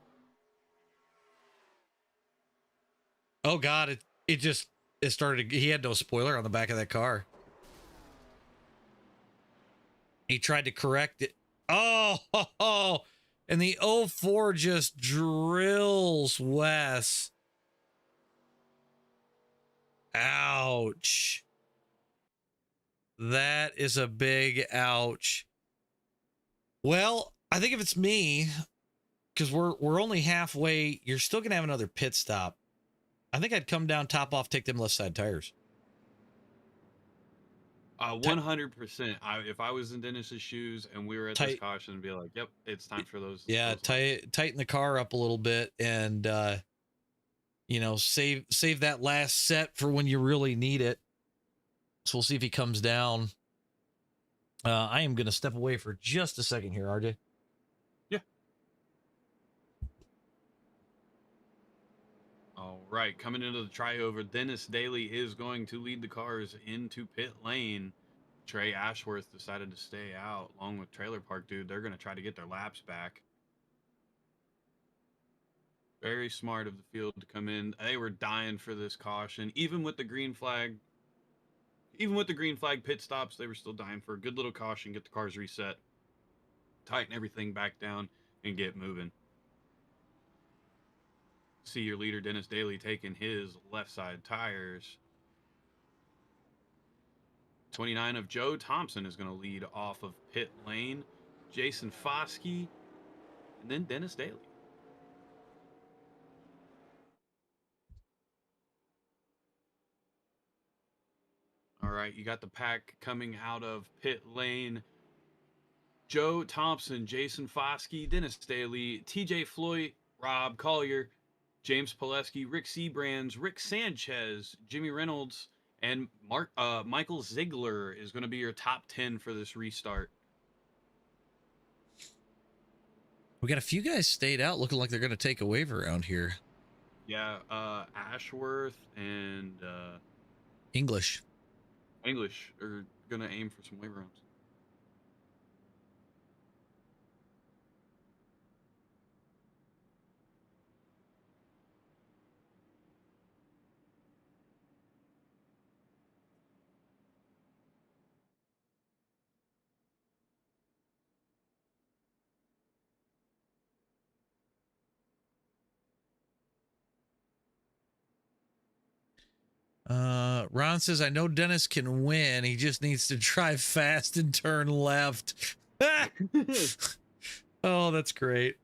Oh, God. It started. He had no spoiler on the back of that car. He tried to correct it. Oh, and the 04 just drills Wes. Ouch. That is a big ouch. Well, I think if it's me, because we're only halfway, you're still gonna have another pit stop. I think I'd come down, top off, take them left side tires. 100%. If I was in Dennis's shoes and we were at this caution, I'd be like, "Yep, it's time for those." Yeah, tighten the car up a little bit and save that last set for when you really need it. So we'll see if he comes down. I am going to step away for just a second here, RJ. Yeah. All right, coming into the triover, Dennis Daly is going to lead the cars into pit lane. Trey Ashworth decided to stay out along with Trailer Park Dude. They're going to try to get their laps back. Very smart of the field to come in. They were dying for this caution. Even with the green flag pit stops, they were still dying for a good little caution, get the cars reset, tighten everything back down, and get moving. see your leader, Dennis Daly, taking his left side tires. 29 of Joe Thompson is going to lead off of pit lane. Jason Foskey, and then Dennis Daly. All right, you got the pack coming out of pit lane. Joe Thompson, Jason Foskey, Dennis Daly, TJ Floyd, Rob Collier, James Pileski, Rick Seabrands, Rick Sanchez, Jimmy Reynolds, and Michael Ziegler is going to be your top 10 for this restart. We got a few guys stayed out looking like they're going to take a wave around here. Yeah, Ashworth and English are going to aim for some wave rounds. Ron says, I know Dennis can win. He just needs to drive fast and turn left. Oh, that's great.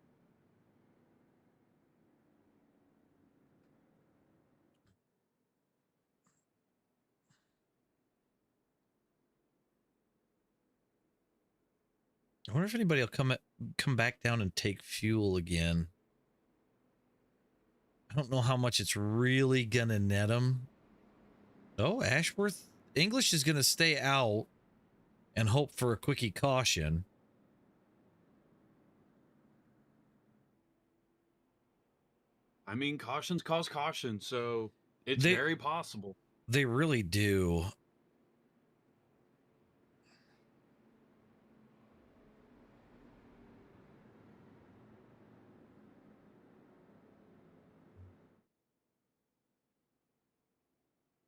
I wonder if anybody will come back down and take fuel again. I don't know how much it's really gonna net them. Oh, Ashworth English is gonna stay out and hope for a quickie caution. I mean, cautions cause caution, so it's very possible. They really do.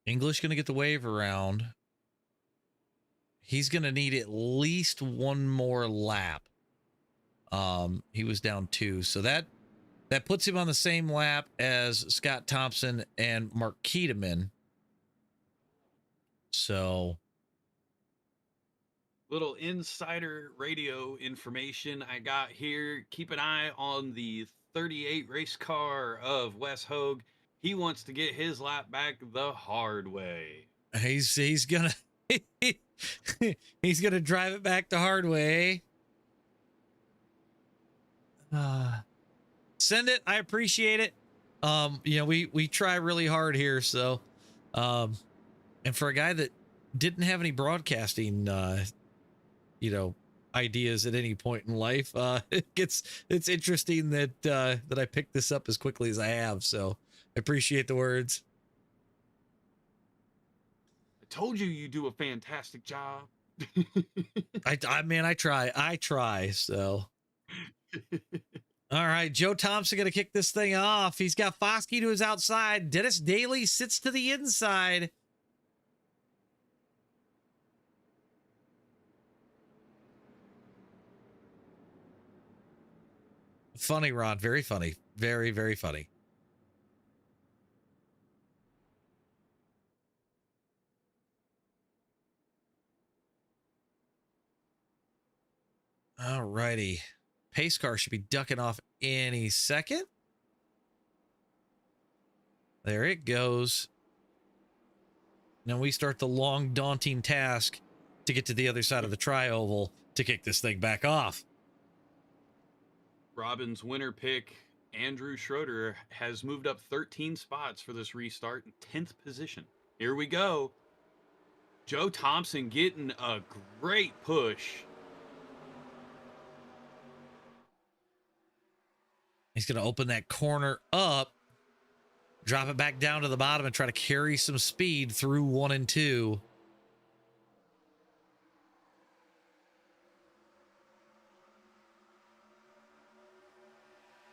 English going to get the wave around. He's going to need at least one more lap. He was down 2, so that puts him on the same lap as Scott Thompson and Mark Keteman. So, little insider radio information I got here. Keep an eye on the 38 race car of Wes Hogue. He wants to get his lap back the hard way. He's gonna he's gonna drive it back the hard way. Send it. I appreciate it. You know, we try really hard here, so and for a guy that didn't have any broadcasting you know, ideas at any point in life, it's interesting that that I picked this up as quickly as I have, so I appreciate the words. I told you do a fantastic job. I mean, I try, so. All right, Joe Thompson going to kick this thing off. He's got Foskey to his outside. Dennis Daly sits to the inside. Funny, Ron. Very funny. Very, very funny. All righty. Pace car should be ducking off any second. There it goes. Now we start the long, daunting task to get to the other side of the tri-oval to kick this thing back off. Robin's winner pick, Andrew Schroeder, has moved up 13 spots for this restart in 10th position. Here we go. Joe Thompson getting a great push. He's going to open that corner up, drop it back down to the bottom, and try to carry some speed through 1 and 2.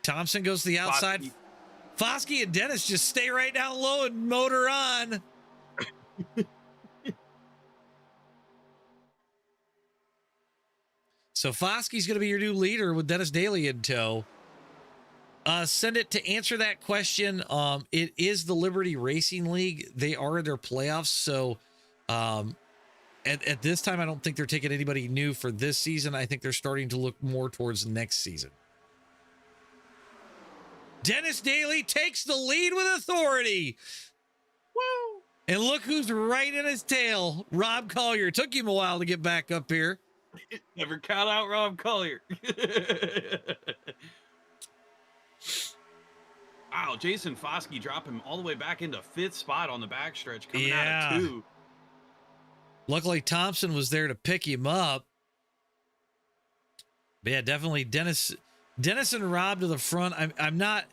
Thompson goes to the outside. Foskey and Dennis just stay right down low and motor on. So Foskey's going to be your new leader with Dennis Daly in tow. Send it to answer that question. It is the Liberty Racing League. They are in their playoffs. So at this time, I don't think they're taking anybody new for this season. I think they're starting to look more towards next season. Dennis Daly takes the lead with authority. Woo! And look who's right in his tail. Rob Collier. Took him a while to get back up here. Never count out Rob Collier. Wow, Jason Foskey dropped him all the way back into 5th spot on the backstretch coming out of 2. Luckily, Thompson was there to pick him up. But yeah, definitely Dennis and Rob to the front. I'm not,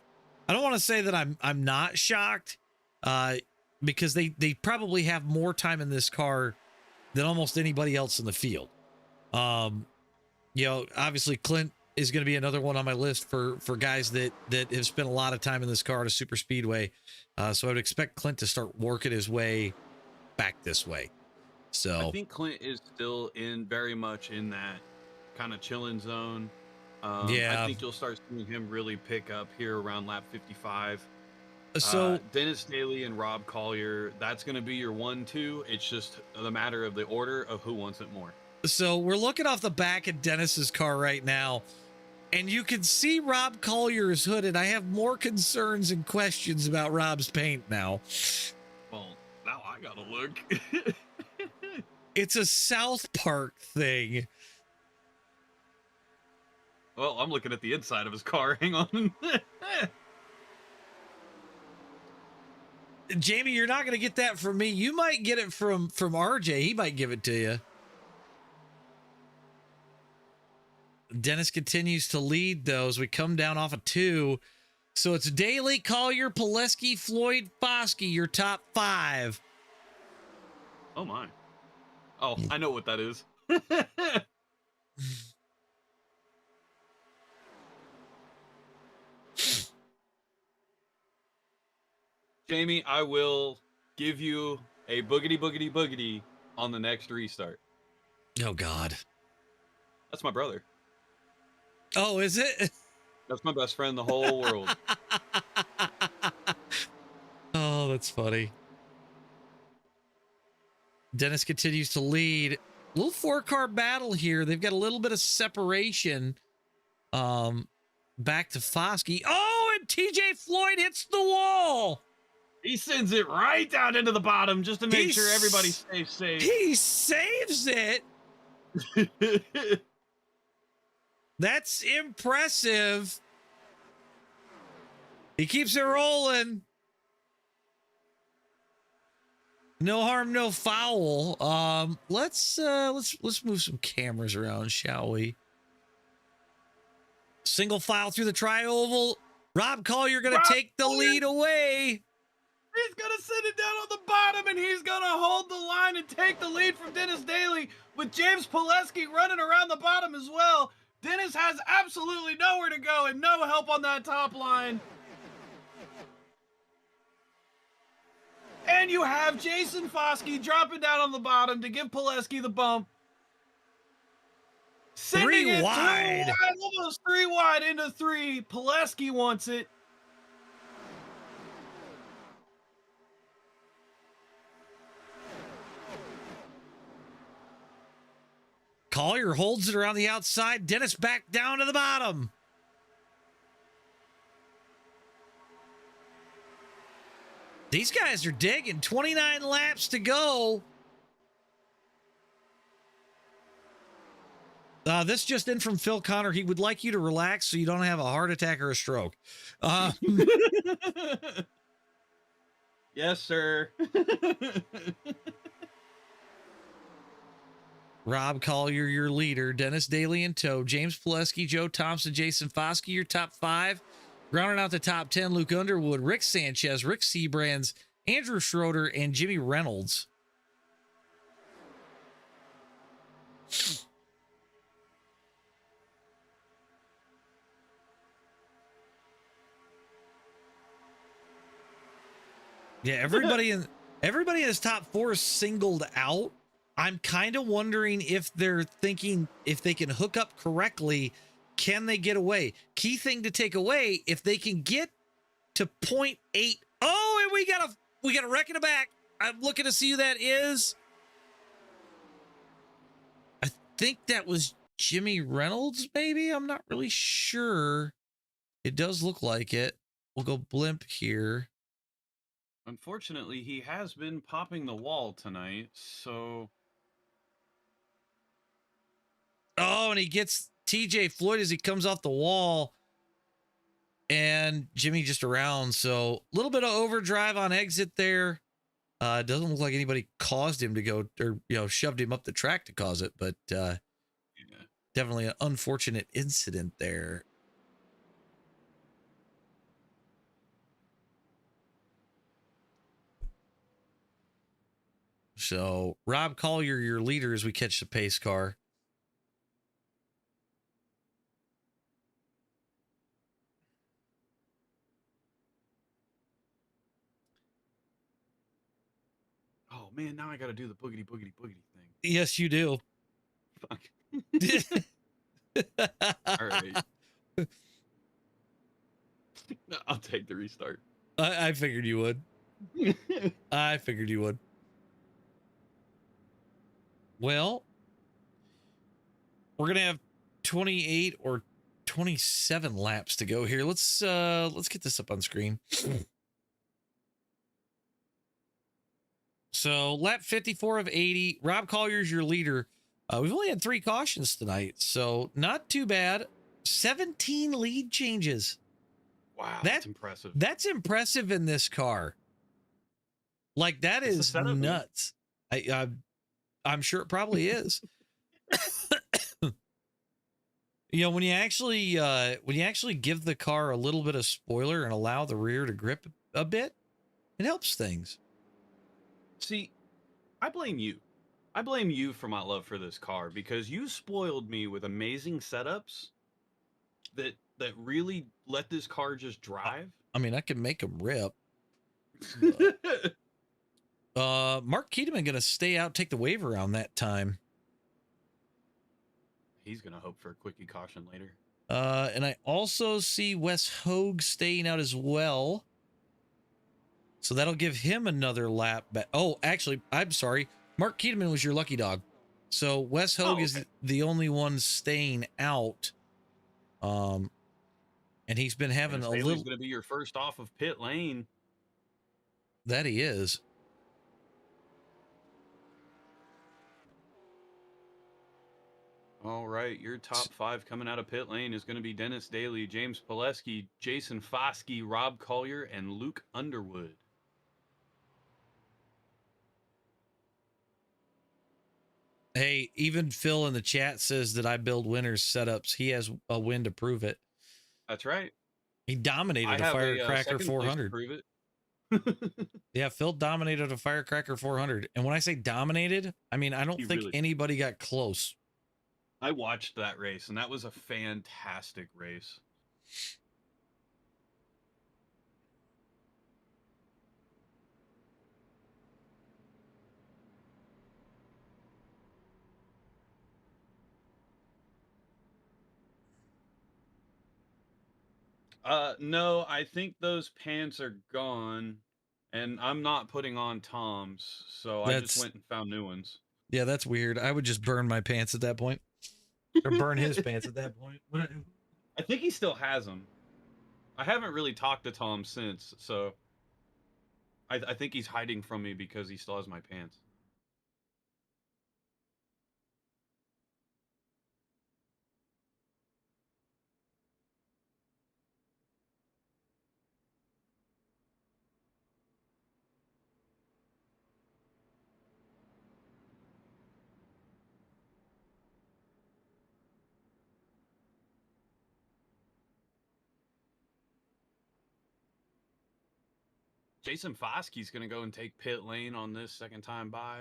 I don't want to say that I'm not shocked because they probably have more time in this car than almost anybody else in the field. You know, obviously Clint is going to be another one on my list for guys that have spent a lot of time in this car at a super speedway. So I would expect Clint to start working his way back this way. So I think Clint is still very much in that kind of chilling zone. Yeah, I think you'll start seeing him really pick up here around lap 55. So Dennis Daly and Rob Collier, that's going to be your 1-2. It's just the matter of the order of who wants it more. So we're looking off the back of Dennis's car right now, and you can see Rob Collier's hood, and I have more concerns and questions about Rob's paint now. Well, now I got to look. It's a South Park thing. Well, I'm looking at the inside of his car. Hang on. Jamie, you're not going to get that from me. You might get it from RJ. He might give it to you. Dennis continues to lead, though, as we come down off of 2. So it's Daly, Collier, Pileski, Floyd, Foskey, your top 5. Oh, my. Oh, I know what that is. Jamie, I will give you a boogity boogity boogity on the next restart. Oh, God. That's my brother. Oh, is it? That's my best friend in the whole world. Oh, that's funny. Dennis continues to lead. Little 4-car battle here. They've got a little bit of separation. Back to Foskey. Oh, and TJ Floyd hits the wall. He sends it right down into the bottom just to make sure everybody stays safe. He saves it. That's impressive. He keeps it rolling. No harm, no foul. Let's move some cameras around, shall we? Single file through the tri-oval. Rob Collier going to take the lead away. He's going to send it down on the bottom, and he's going to hold the line and take the lead from Dennis Daly, with James Pileski running around the bottom as well. Dennis has absolutely nowhere to go and no help on that top line. And you have Jason Foskey dropping down on the bottom to give Pileski the bump. Sending it 2 wide, almost 3 wide into 3. Pileski wants it. Collier holds it around the outside. Dennis back down to the bottom. These guys are digging. 29 laps to go. This just in from Phil Connor. He would like you to relax so you don't have a heart attack or a stroke. Yes, sir. Rob Collier, your leader. Dennis Daly in tow. James Pileski, Joe Thompson, Jason Foskey, your top 5. Rounding out the top 10, Luke Underwood, Rick Sanchez, Rick Seabrands, Andrew Schroeder, and Jimmy Reynolds. Yeah, everybody in his top 4 is singled out. I'm kind of wondering if they're thinking if they can hook up correctly can they get away? Key thing to take away, if they can get to 0.8. Oh, and we got a wreck in the back. I'm looking to see who that is. I think that was Jimmy Reynolds, maybe. I'm not really sure. It does look like it. We'll go blimp here. Unfortunately, he has been popping the wall tonight, so... Oh, and he gets TJ Floyd as he comes off the wall. And Jimmy just around. So a little bit of overdrive on exit there. It doesn't look like anybody caused him to go, or, you know, shoved him up the track to cause it. But yeah. Definitely an unfortunate incident there. So Rob Collier, your leader, as we catch the pace car. Oh man, now I got to do the boogity boogity boogity thing. Yes, you do. Fuck. All right. I'll take the restart. I figured you would. I figured you would. Well, we're gonna have 28 or 27 laps to go here. Let's get this up on screen. So lap 54 of 80. Rob Collier's your leader. We've only had 3 cautions tonight, so not too bad. 17 lead changes. Wow, that's impressive. That's impressive in this car. Like, that is nuts. I'm sure it probably is. You know, when you actually give the car a little bit of spoiler and allow the rear to grip a bit, it helps things. See, I blame you. I blame you for my love for this car, because you spoiled me with amazing setups that really let this car just drive. I mean, I can make them rip. Mark Keeteman gonna stay out, take the wave around that time. He's gonna hope for a quickie caution later. And I also see Wes Hogue staying out as well. So that'll give him another lap back. Oh, actually, I'm sorry. Mark Keeteman was your lucky dog. So Wes Hogue is the only one staying out. And he's been having a little... Haley's going to be your first off of pit lane. That he is. All right, your top 5 coming out of pit lane is going to be Dennis Daly, James Pileski, Jason Foskey, Rob Collier, and Luke Underwood. Hey, even Phil in the chat says that I build winners setups. He has a win to prove it. That's right. He dominated a Firecracker 400. Prove it. Yeah, Phil dominated a Firecracker 400. And when I say dominated, I mean, I don't think anybody got close. I watched that race, and that was a fantastic race. No, I think those pants are gone, and I'm not putting on Tom's, so I just went and found new ones. Yeah, that's weird. I would just burn my pants at that point. Or burn his pants at that point. I think he still has them. I haven't really talked to Tom since, so I think he's hiding from me because he still has my pants. Jason Foskey's going to go and take pit lane on this second time by.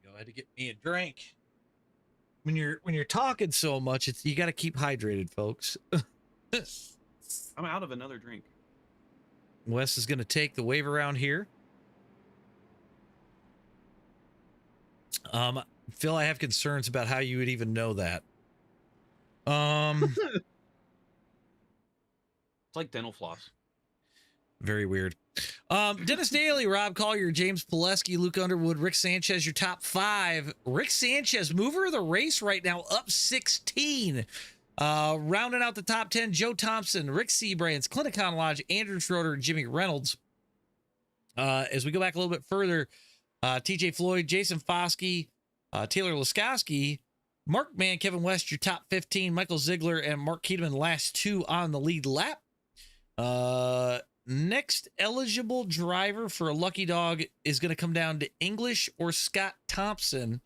There we go. I had to get me a drink. When you're talking so much, you got to keep hydrated, folks. I'm out of another drink. Wes is going to take the wave around here. Phil, I have concerns about how you would even know that. It's like dental floss. Very weird. Dennis Daly, Rob Collier, James Pileski, Luke Underwood, Rick Sanchez, your top 5. Rick Sanchez, mover of the race right now, up 16. Rounding out the top 10, Joe Thompson, Rick Seabrands, Clinicon Lodge, Andrew Schroeder, Jimmy Reynolds. As we go back a little bit further, TJ Floyd, Jason Foskey, Taylor Laskowski, Mark Mann, Kevin West, your top 15, Michael Ziegler, and Mark Keeteman, last 2 on the lead lap. Next eligible driver for a lucky dog is going to come down to English or Scott Thompson,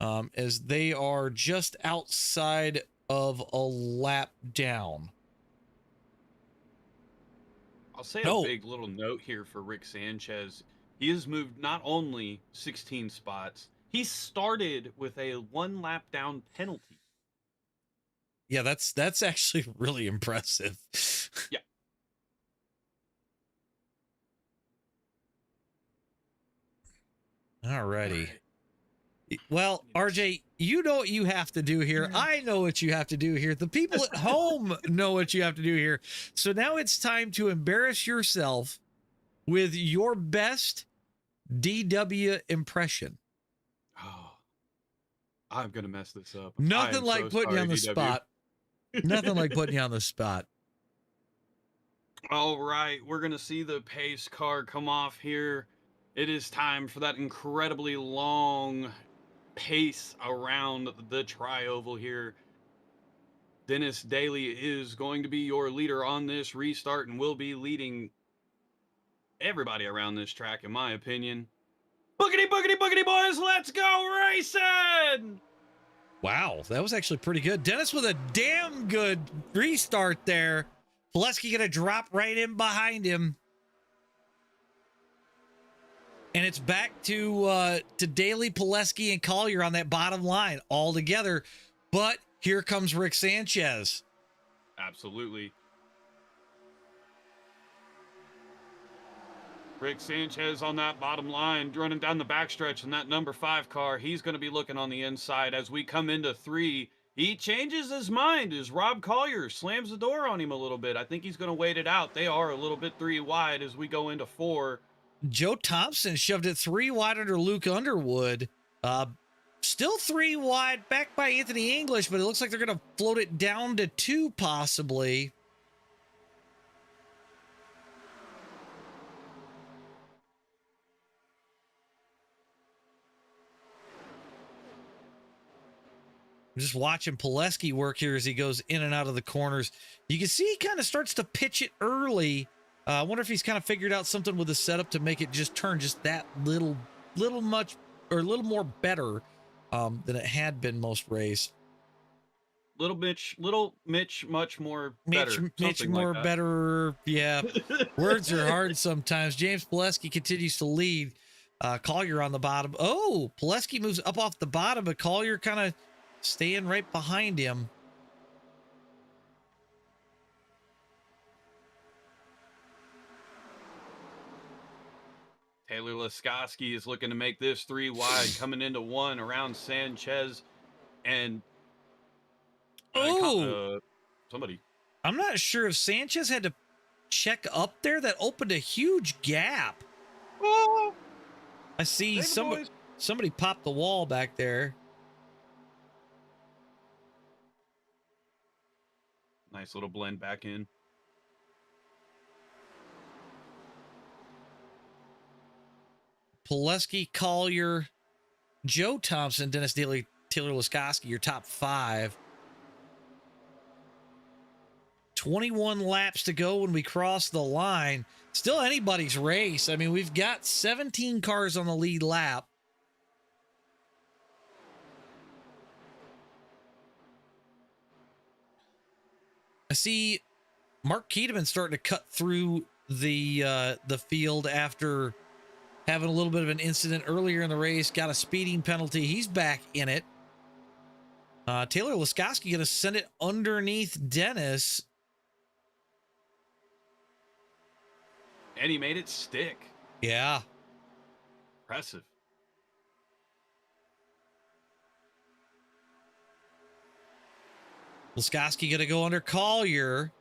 as they are just outside of a lap down. I'll say a big little note here for Rick Sanchez. He has moved not only 16 spots, he started with a 1 lap down penalty. Yeah, that's actually really impressive. Yeah. All righty. Well, RJ, you know what you have to do here. I know what you have to do here. The people at home know what you have to do here. So now it's time to embarrass yourself with your best DW impression. Oh, I'm going to mess this up. Nothing like putting you on the spot. Nothing like putting you on the spot. All right, we're going to see the pace car come off here. It is time for that incredibly long pace around the tri-oval here. Dennis Daly is going to be your leader on this restart and will be leading everybody around this track, in my opinion. Boogity, boogity, boogity, boys, let's go racing! Wow, that was actually pretty good. Dennis with a damn good restart there. Pileski going to drop right in behind him. And it's back to Daly, Pileski, and Collier on that bottom line all together. But here comes Rick Sanchez. Absolutely. Rick Sanchez on that bottom line, running down the backstretch in that number 5 car. He's going to be looking on the inside as we come into 3. He changes his mind as Rob Collier slams the door on him a little bit. I think he's going to wait it out. They are a little bit 3 wide as we go into 4. Joe Thompson shoved it 3 wide under Luke Underwood. Still 3 wide back by Anthony English, but it looks like they're going to float it down to 2 possibly. I'm just watching Pileski work here as he goes in and out of the corners. You can see he kind of starts to pitch it early. I wonder if he's kind of figured out something with the setup to make it just turn just that little more better than it had been most race. Little Mitch, much more better. Mitch more like better. Yeah. Words are hard sometimes. James Pileski continues to lead. Collier on the bottom. Oh, Pileski moves up off the bottom, but Collier kind of staying right behind him. Taylor Laskowski is looking to make this 3 wide, coming into 1 around Sanchez and somebody. I'm not sure if Sanchez had to check up there. That opened a huge gap. Oh, I see somebody popped the wall back there. Nice little blend back in. Pileski, Collier, Joe Thompson, Dennis Daly, Taylor Laskowski, your top 5. 21 laps to go when we cross the line. Still anybody's race. I mean, we've got 17 cars on the lead lap. I see Mark Keeteman starting to cut through the field after having a little bit of an incident earlier in the race. Got a speeding penalty. He's back in it. Taylor Laskowski going to send it underneath Dennis. And he made it stick. Yeah. Impressive. Laskowski gonna go under Collier.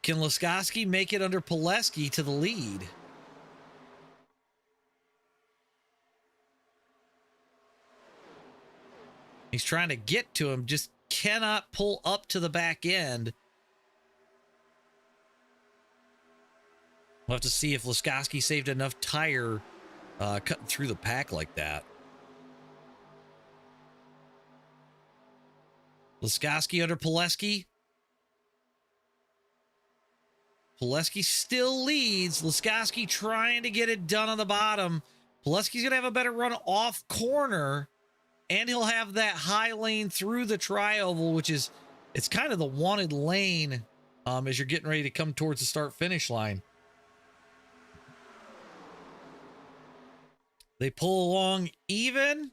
Can Laskowski make it under Pileski to the lead? He's trying to get to him, just cannot pull up to the back end. We'll have to see if Laskowski saved enough tire cutting through the pack like that. Laskowski under Pileski. Pileski still leads. Laskowski trying to get it done on the bottom. Pileski's going to have a better run off corner, and he'll have that high lane through the tri-oval, which is, it's kind of the wanted lane as you're getting ready to come towards the start-finish line. They pull along even.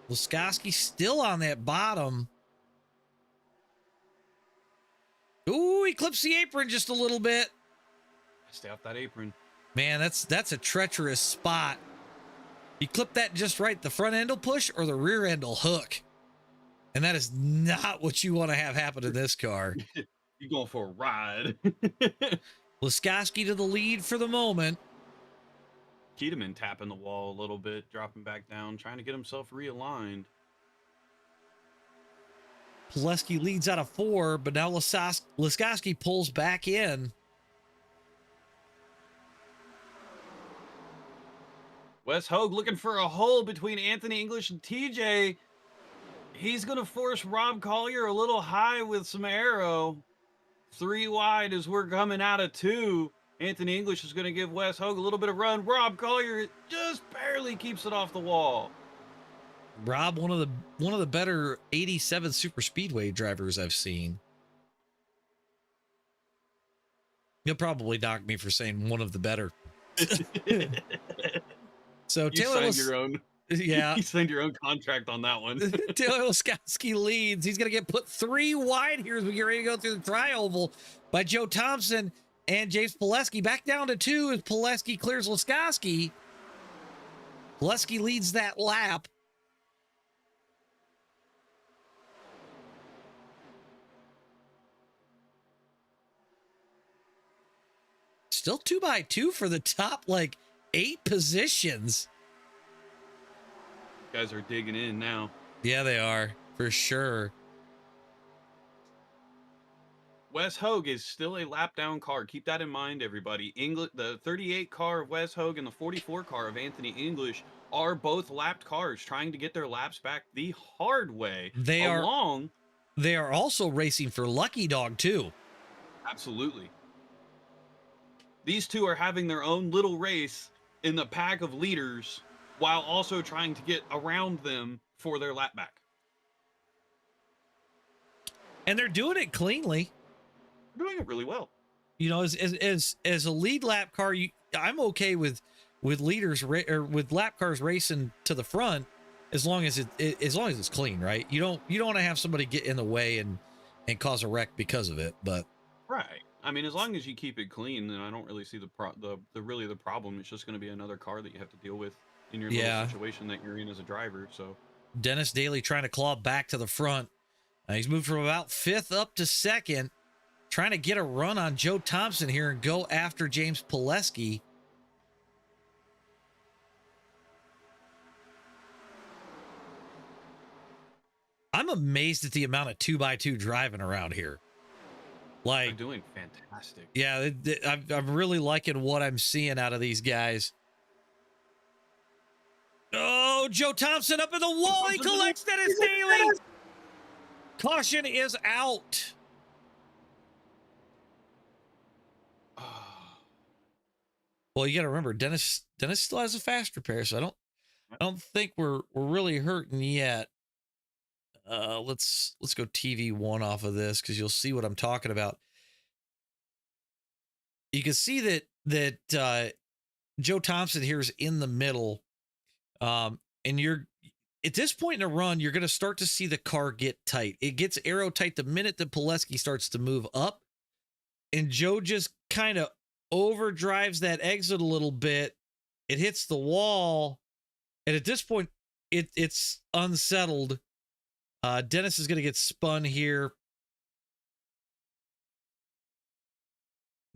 Laskowski still on that bottom. Ooh, he clips the apron just a little bit. Stay off that apron. Man, that's a treacherous spot. You clip that just right, the front end will push or the rear end will hook. And that is not what you want to have happen to this car. You're going for a ride. Laskowski to the lead for the moment. Keteman tapping the wall a little bit, dropping back down, trying to get himself realigned. Pileski leads out of 4, but now Laskowski pulls back in. Wes Hogue looking for a hole between Anthony English and TJ. He's going to force Rob Collier a little high with some aero. 3 wide as we're coming out of 2. Anthony English is going to give Wes Hogue a little bit of run. Rob Collier just barely keeps it off the wall. Rob, one of the better 87 super speedway drivers I've seen. He'll probably knock me for saying one of the better. So you Taylor signed your own. Yeah, you signed your own contract on that one. Taylor Laskowski leads. He's going to get put 3 wide here as we get ready to go through the tri-oval by Joe Thompson and James Pileski. Back down to 2 as Pileski clears Laskowski. Pileski leads that lap. Still 2x2 for the top, like 8 positions. Guys are digging in now. Yeah, they are, for sure. Wes Hogue is still a lap down car. Keep that in mind, everybody. The 38 car of Wes Hogue and the 44 car of Anthony English are both lapped cars trying to get their laps back the hard way. They are also racing for Lucky Dog too. Absolutely. These two are having their own little race in the pack of leaders while also trying to get around them for their lap back. And they're doing it cleanly. They're doing it really well. You know, as a lead lap car, I'm okay with leaders or with lap cars racing to the front as long as it's clean, right? You don't want to have somebody get in the way and cause a wreck because of it, but right. I mean, as long as you keep it clean, then I don't really see the problem. It's just going to be another car that you have to deal with in your little situation that you're in as a driver. So Dennis Daly trying to claw back to the front. He's moved from about 5th up to 2nd, trying to get a run on Joe Thompson here and go after James Pileski. I'm amazed at the amount of 2x2 driving around here. Like, they're doing fantastic. Yeah, I'm really liking what I'm seeing out of these guys. Oh, Joe Thompson up in the wall. He collects Dennis Daly. Caution is out. Well, you got to remember, Dennis still has a fast repair, so I don't think we're really hurting yet. Let's go TV1 off of this because you'll see what I'm talking about. You can see that Joe Thompson here is in the middle, and you're at this point in a run, you're going to start to see the car get tight. It gets aero tight the minute that Pileski starts to move up, and Joe just kind of overdrives that exit a little bit. It hits the wall, and at this point, it's unsettled. Dennis is going to get spun here.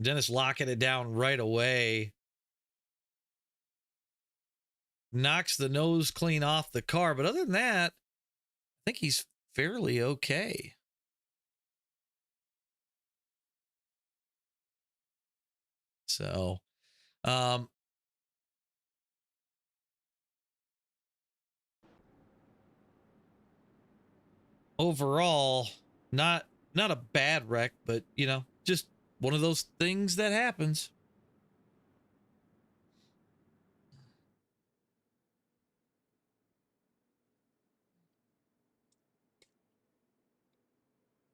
Dennis locking it down right away. Knocks the nose clean off the car. But other than that, I think he's fairly okay. So, overall, not a bad wreck, but you know, just one of those things that happens.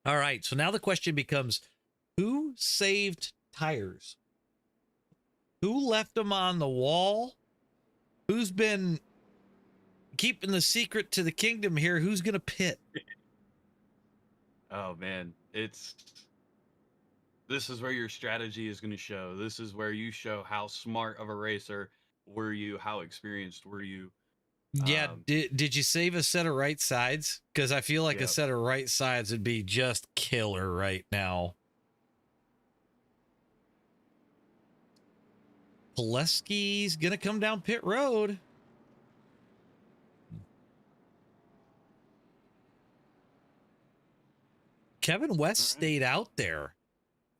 All right, so now the question becomes, who saved tires? Who left them on the wall? Who's been keeping the secret to the kingdom here? Who's going to pit? Oh man, this is where your strategy is going to show. This is where you show how smart of a racer were you, how experienced were you. Yeah, did you save a set of right sides? Because I feel like a Yep. set of right sides would be just killer right now. Pileski's gonna come down pit road. Kevin West stayed out there.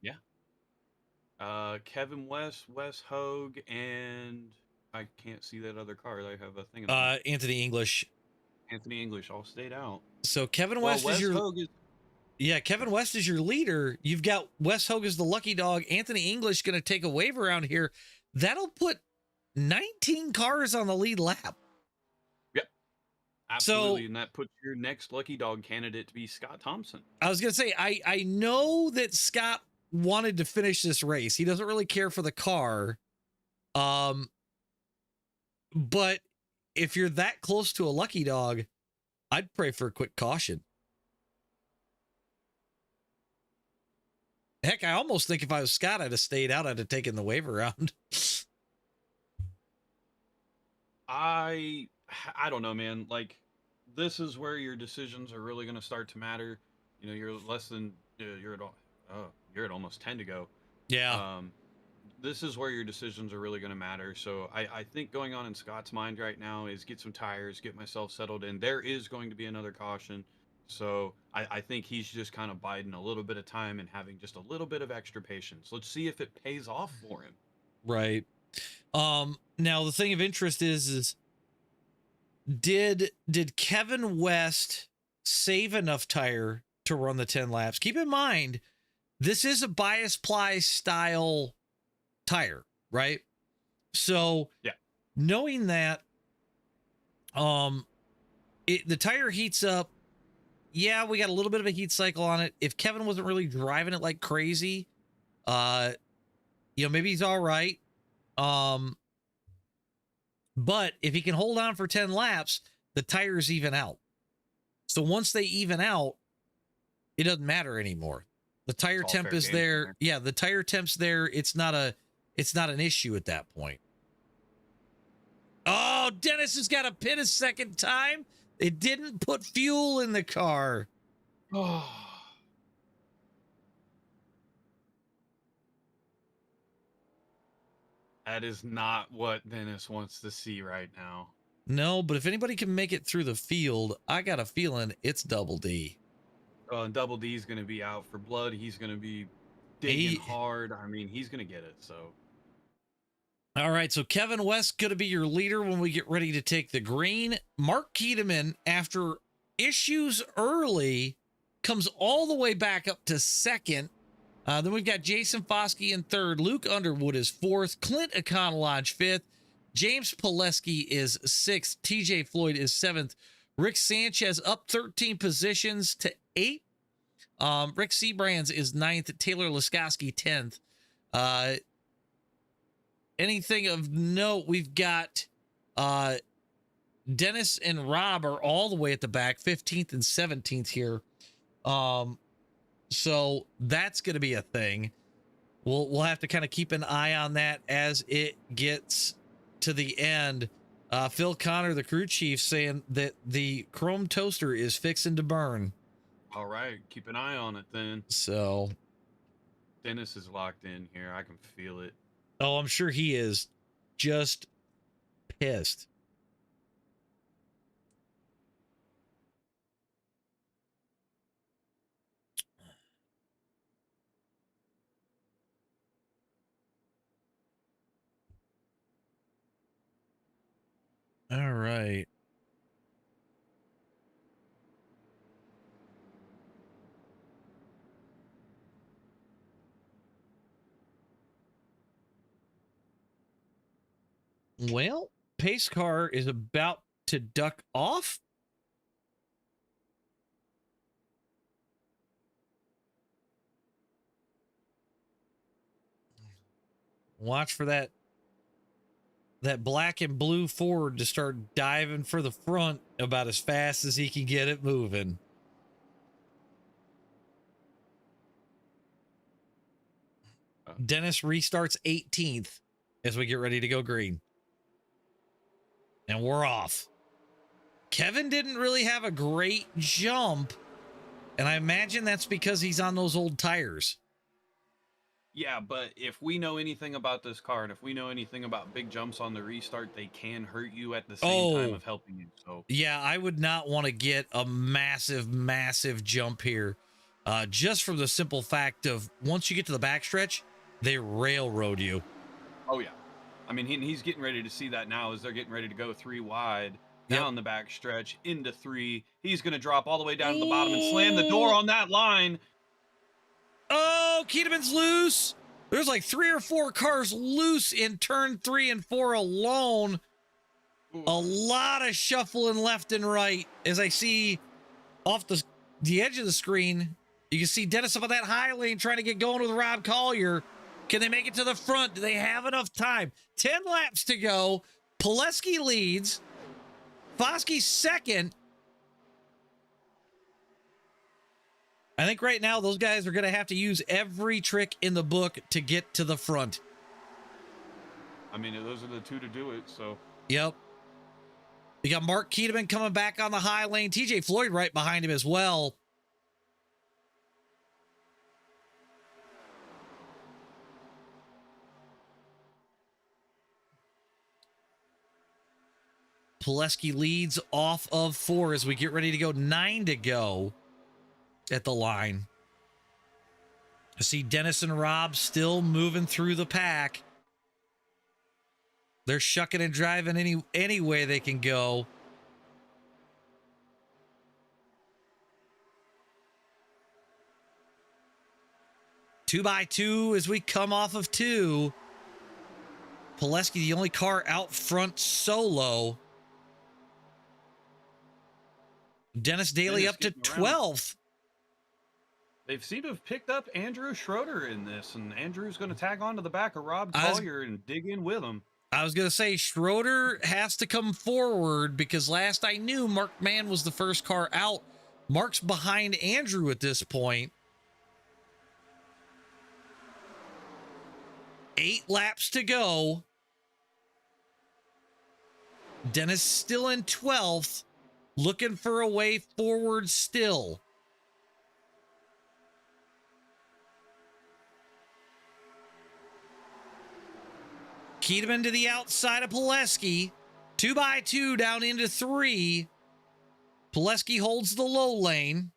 Yeah. Kevin West, Wes Hogue, and I can't see that other car. I have a thing. In Anthony English. Anthony English all stayed out. So Kevin Well, West Wes is your Hogue is yeah. Kevin West is your leader. You've got Wes Hogue as the lucky dog. Anthony English going to take a wave around here. That'll put 19 cars on the lead lap. absolutely, So and that puts your next lucky dog candidate to be Scott Thompson. I was going to say, I know that Scott wanted to finish this race. He doesn't really care for the car. But if you're that close to a lucky dog, I'd pray for a quick caution. Heck, I almost think if I was Scott, I'd have stayed out. I'd have taken the wave around. I don't know, man. Like, this is where your decisions are really going to start to matter. You know, you're less than you're at almost 10 to go. Yeah. This is where your decisions are really going to matter. So I think going on in Scott's mind right now is get some tires, get myself settled in. There is going to be another caution. So I think he's just kind of biding a little bit of time and having just a little bit of extra patience. Let's see if it pays off for him. Right. Now the thing of interest is did Kevin West save enough tire to run the 10 laps? Keep in mind, this is a bias ply style tire, right? So yeah, knowing that, the tire heats up. Yeah, we got a little bit of a heat cycle on it. If Kevin wasn't really driving it like crazy, maybe he's all right. But if he can hold on for 10 laps, the tires even out. So once they even out, it doesn't matter anymore. The tire temp is there. Yeah, the tire temp's there. It's not an issue at that point. Oh, Dennis has got to pit a second time. It didn't put fuel in the car. Oh. That is not what Dennis wants to see right now. No, but if anybody can make it through the field, I got a feeling it's Double D. And Double D is going to be out for blood. He's going to be digging hard. I mean, he's going to get it. So. All right, so Kevin West going to be your leader when we get ready to take the green. Mark Keteman, after issues early, comes all the way back up to second. Then we've got Jason Foskey in third. Luke Underwood is fourth. Clint Econolodge fifth. James Pileski is sixth. TJ Floyd is seventh. Rick Sanchez up 13 positions to 8. Rick Seabrands is ninth. Taylor Laskowski 10th. Anything of note, we've got Dennis and Rob are all the way at the back, 15th and 17th here. So that's going to be a thing. We'll have to kind of keep an eye on that as it gets to the end. Phil Connor, the crew chief, saying that the chrome toaster is fixing to burn. All right, keep an eye on it then. So Dennis is locked in here. I can feel it. oh, I'm sure he is just pissed. All right. Well, pace car is about to duck off. Watch for that black and blue Ford to start diving for the front about as fast as he can get it moving. Dennis restarts 18th as we get ready to go green. And we're off. Kevin didn't really have a great jump, and I imagine that's because he's on those old tires. Yeah, but if we know anything about this car, and if we know anything about big jumps on the restart, they can hurt you at the same time of helping you. So yeah, I would not want to get a massive jump here, just from the simple fact of once you get to the backstretch, they railroad you. Oh yeah, I mean he's getting ready to see that now as they're getting ready to go 3 wide down the backstretch into 3. He's going to drop all the way down to the bottom and slam the door on that line. Oh, Keteman's loose. There's like 3 or 4 cars loose in turn 3 and 4 alone. Ooh. A lot of shuffling left and right as I see off the edge of the screen. You can see Dennis up on that high lane trying to get going with Rob Collier. Can they make it to the front? Do they have enough time? 10 laps to go. Pileski leads. Foskey second. I think right now those guys are going to have to use every trick in the book to get to the front. I mean, those are the 2 to do it, so. Yep. You got Mark Keteman coming back on the high lane. TJ Floyd right behind him as well. Pileski leads off of 4 as we get ready to go. 9 to go at the line. I see Dennis and Rob still moving through the pack. They're shucking and driving any way they can go. Two by 2 as we come off of 2. Pileski, the only car out front solo. Dennis Daly up to 12th. They seem to have picked up Andrew Schroeder in this, and Andrew's going to tag on to the back of Rob Collier and dig in with him. I was going to say Schroeder has to come forward because last I knew, Mark Mann was the first car out. Mark's behind Andrew at this point. 8 laps to go. Dennis still in 12th. Looking for a way forward still. Keteman to the outside of Pileski. 2 by 2 down into 3. Pileski holds the low lane.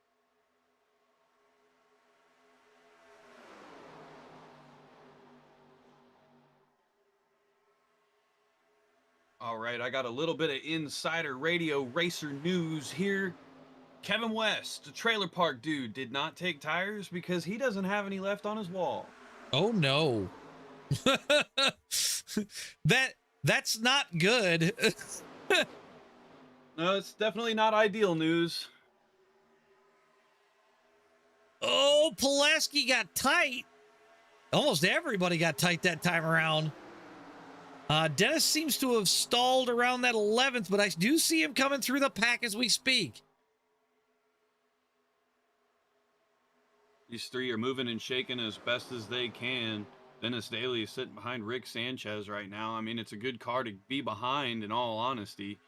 All right, I got a little bit of insider radio racer news here. Kevin West, the trailer park dude, did not take tires because he doesn't have any left on his wall. Oh no. That's not good. No, it's definitely not ideal news. Oh, Pileski got tight. Almost everybody got tight that time around. Dennis seems to have stalled around that 11th, but I do see him coming through the pack as we speak. These 3 are moving and shaking as best as they can. Dennis Daly is sitting behind Rick Sanchez right now. I mean, it's a good car to be behind, in all honesty.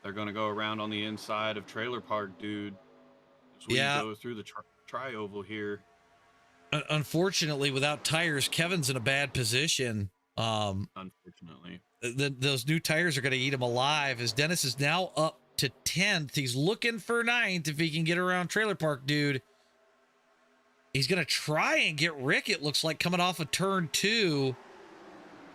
They're going to go around on the inside of Trailer Park Dude as we Yeah. go through the tri-oval here. Unfortunately, without tires, Kevin's in a bad position. Unfortunately. Those new tires are going to eat him alive, as Dennis is now up to 10th. He's looking for 9th if he can get around Trailer Park Dude. He's going to try and get Rick, it looks like, coming off of turn 2.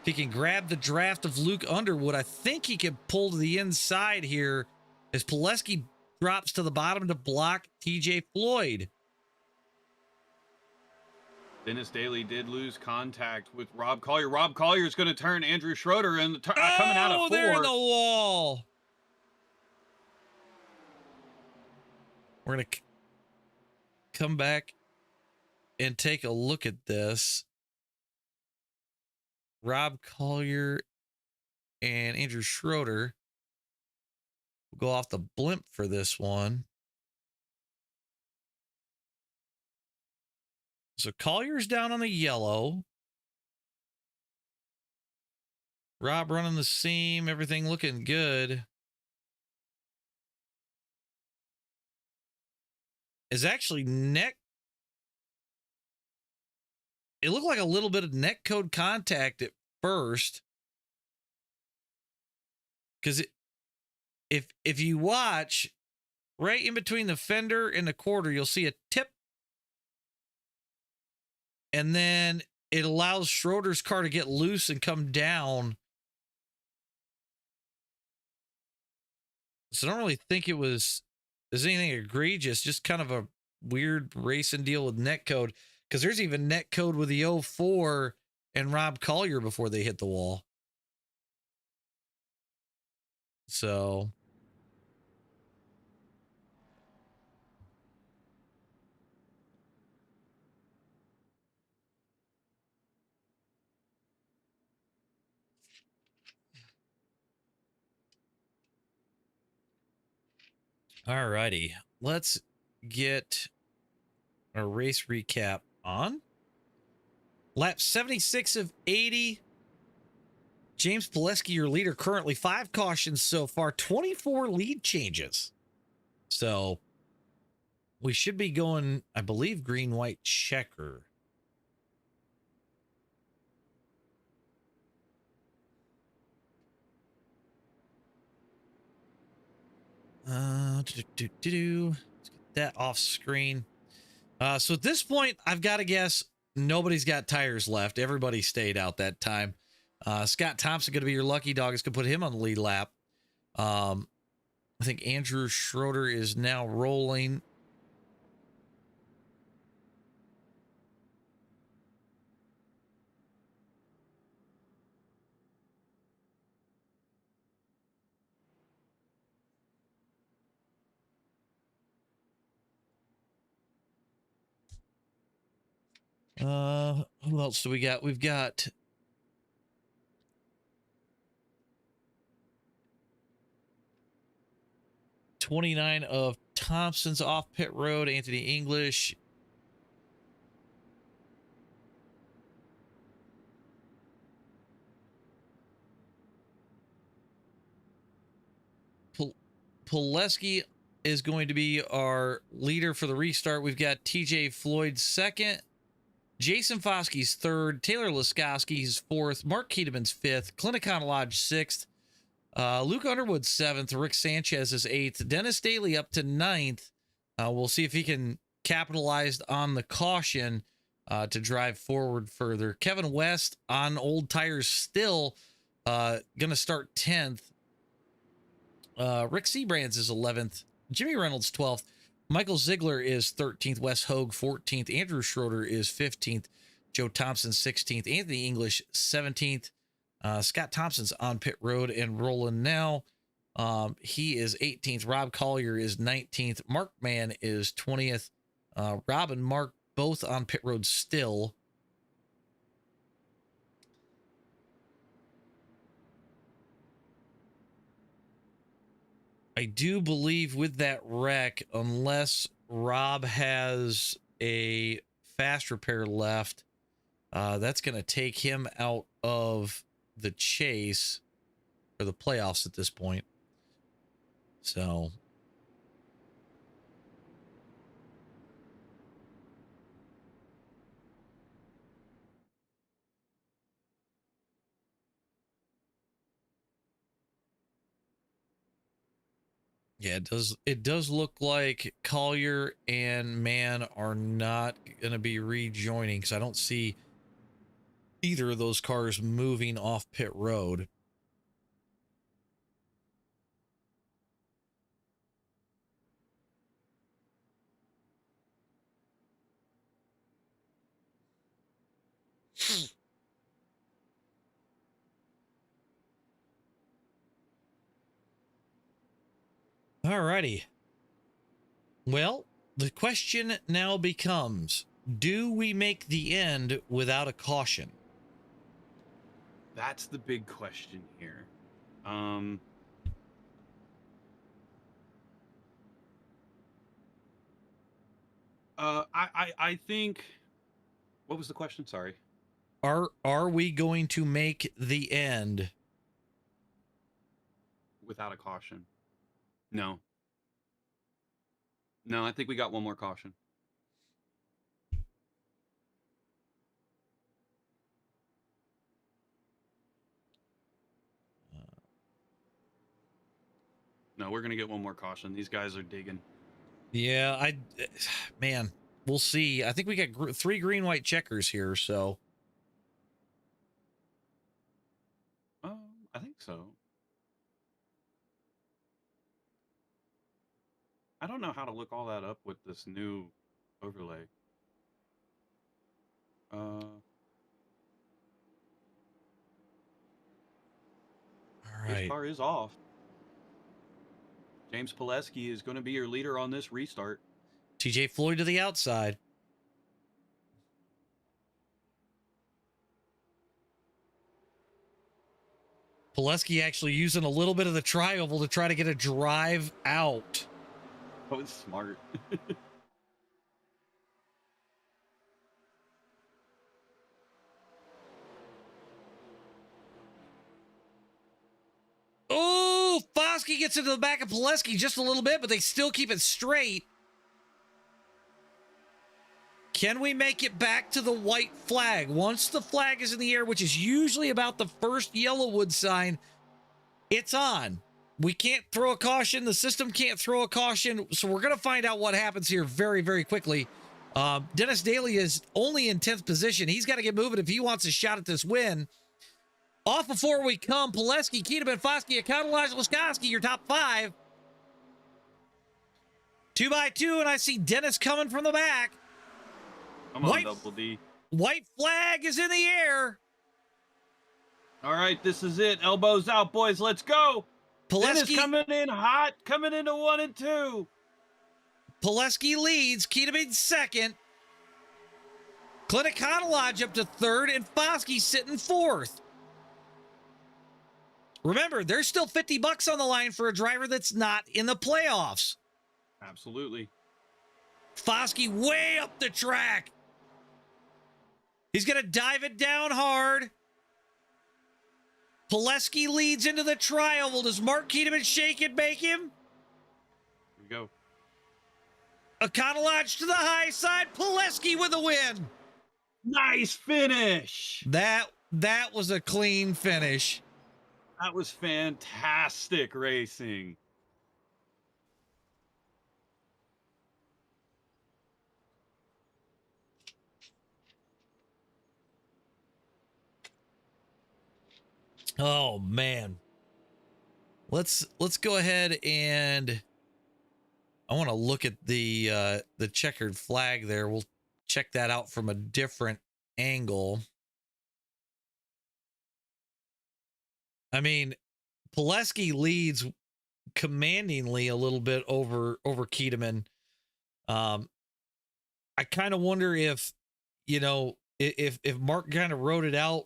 If he can grab the draft of Luke Underwood, I think he can pull to the inside here as Pileski drops to the bottom to block TJ Floyd. Dennis Daly did lose contact with Rob Collier. Rob Collier is going to turn Andrew Schroeder and coming out of 4. They're in the wall. We're going to come back and take a look at this. Rob Collier and Andrew Schroeder will go off the blimp for this one. So Collier's down on the yellow. Rob running the seam, everything looking good. Is actually neck. It looked like a little bit of neck code contact at first. Because if you watch right in between the fender and the quarter, you'll see a tip. And then it allows Schroeder's car to get loose and come down. So I don't really think there's anything egregious, just kind of a weird racing deal with net code. Because there's even net code with the 04 and Rob Collier before they hit the wall. So all righty, let's get a race recap on. Lap 76 of 80. James Pileski, your leader, currently 5 cautions so far, 24 lead changes. So we should be going, I believe, green, white, checker. Let's get that off screen. So at this point, I've got to guess nobody's got tires left. Everybody stayed out that time. Scott Thompson going to be your lucky dog. It's going to put him on the lead lap. I think Andrew Schroeder is now rolling. Who else do we got? We've got '29 of Thompson's off pit road. Anthony English. Pileski is going to be our leader for the restart. We've got TJ Floyd second. Jason Foskey's third, Taylor Laskowski's fourth, Mark Keedemann's fifth, Clinicon Lodge sixth, Luke Underwood seventh, Rick Sanchez is eighth, Dennis Daly up to ninth. We'll see if he can capitalize on the caution to drive forward further. Kevin West on old tires still going to start 10th. Rick Seabrands is 11th, Jimmy Reynolds 12th. Michael Ziegler is 13th, Wes Hogue 14th, Andrew Schroeder is 15th, Joe Thompson 16th, Anthony English 17th. Scott Thompson's on pit road and rolling now. He is 18th. Rob Collier is 19th. Mark Mann is 20th. Rob and Mark both on pit road still. I do believe with that wreck, unless Rob has a fast repair left, That's going to take him out of the chase for the playoffs at this point. So yeah, it does look like Collier and Mann are not going to be rejoining, because I don't see either of those cars moving off pit road. Alrighty. Well, the question now becomes, do we make the end without a caution? That's the big question here. I think, what was the question? Sorry. Are we going to make the end Without a caution? No. No, I think we got one more caution. No, we're going to get one more caution. These guys are digging. Yeah, man, we'll see. I think we got 3 green, white checkers here, so. I think so. I don't know how to look all that up with this new overlay. All This right. car is off. James Pileski is going to be your leader on this restart. TJ Floyd to the outside. Pileski actually using a little bit of the tri-oval to try to get a drive out. Oh, it's smart. Oh, Foskey gets into the back of Pileski just a little bit, but they still keep it straight. Can we make it back to the white flag? Once the flag is in the air, which is usually about the first Yellowwood sign, it's on. We can't throw a caution. The system can't throw a caution. So we're going to find out what happens here very, very quickly. Dennis Daly is only in 10th position. He's got to get moving if he wants a shot at this win. Off before we come, Pileski, Keteman, Foskey, Akonalaj, Laskowski, your top 5. 2x2, and I see Dennis coming from the back. Come on, Double D. White flag is in the air. All right, this is it. Elbows out, boys. Let's go. Dennis coming in hot, coming into 1 and 2. Pileski leads, Keteman second. Clint Econolodge up to 3rd, and Foskey sitting 4th. Remember, there's still $50 on the line for a driver that's not in the playoffs. Absolutely. Foskey way up the track. He's going to dive it down hard. Pileski leads into the tri-oval. Does Mark Keteman shake and bake him? Here we go. Econolodge to the high side. Pileski with the win. Nice finish. That was a clean finish. That was fantastic racing. Oh man. Let's go ahead and I want to look at the checkered flag there. We'll check that out from a different angle. I mean, Pileski leads commandingly a little bit over Keteman. I kind of wonder if, you know, if Mark kind of wrote it out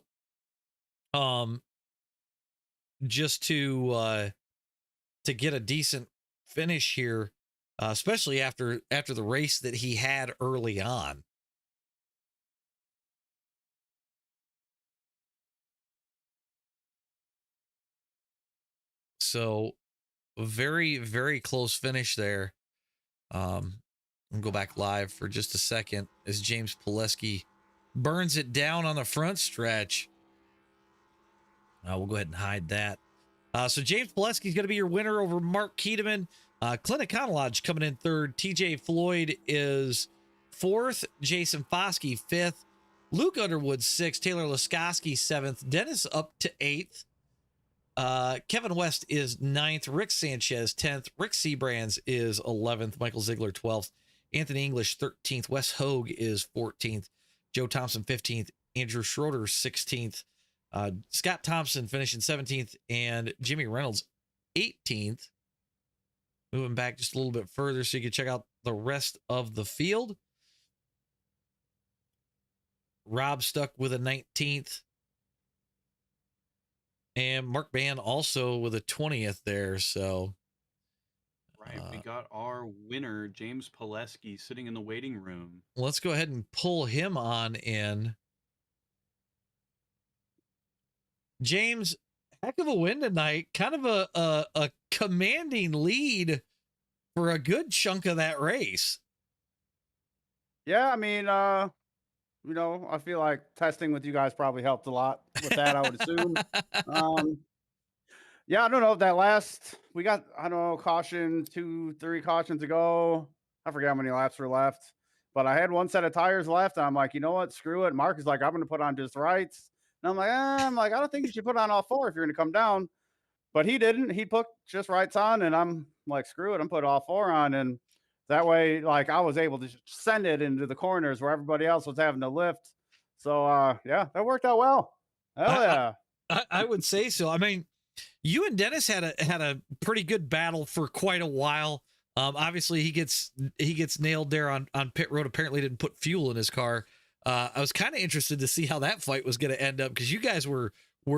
just to get a decent finish here, especially after the race that he had early on. So very, very close finish there. I'll go back live for just a second as James Pileski burns it down on the front stretch. We'll go ahead and hide that. So James Pileski is going to be your winner over Mark Keedeman. Clint Econolodge coming in third. TJ Floyd is fourth. Jason Foskey fifth. Luke Underwood sixth. Taylor Laskowski seventh. Dennis up to eighth. Kevin West is ninth. Rick Sanchez 10th. Rick Seabrands is 11th. Michael Ziegler 12th. Anthony English 13th. Wes Hogue is 14th. Joe Thompson 15th. Andrew Schroeder 16th. Scott Thompson finishing 17th, and Jimmy Reynolds 18th. Moving back just a little bit further so you can check out the rest of the field. Rob stuck with a 19th. And Mark Bann also with a 20th there. So, right, we got our winner, James Pileski, sitting in the waiting room. Let's go ahead and pull him on in. James, heck of a win tonight. Kind of a commanding lead for a good chunk of that race. Yeah, I mean, you know, I feel like testing with you guys probably helped a lot with that, I would assume. Yeah, I don't know. That last, we got, I don't know, caution, 2-3 cautions ago. I forget how many laps were left, but I had one set of tires left. And I'm like, you know what? Screw it. Mark is like, I'm going to put on just rights. And I'm like, I don't think you should put on all four if you're going to come down. But he didn't. He put just rights on, and I'm like, screw it. I'm putting all four on. And that way, like, I was able to send it into the corners where everybody else was having to lift. So, yeah, that worked out well. Hell yeah. I would say so. I mean, you and Dennis had a pretty good battle for quite a while. Obviously he gets nailed there on pit road. Apparently didn't put fuel in his car. I was kind of interested to see how that fight was going to end up, because you guys were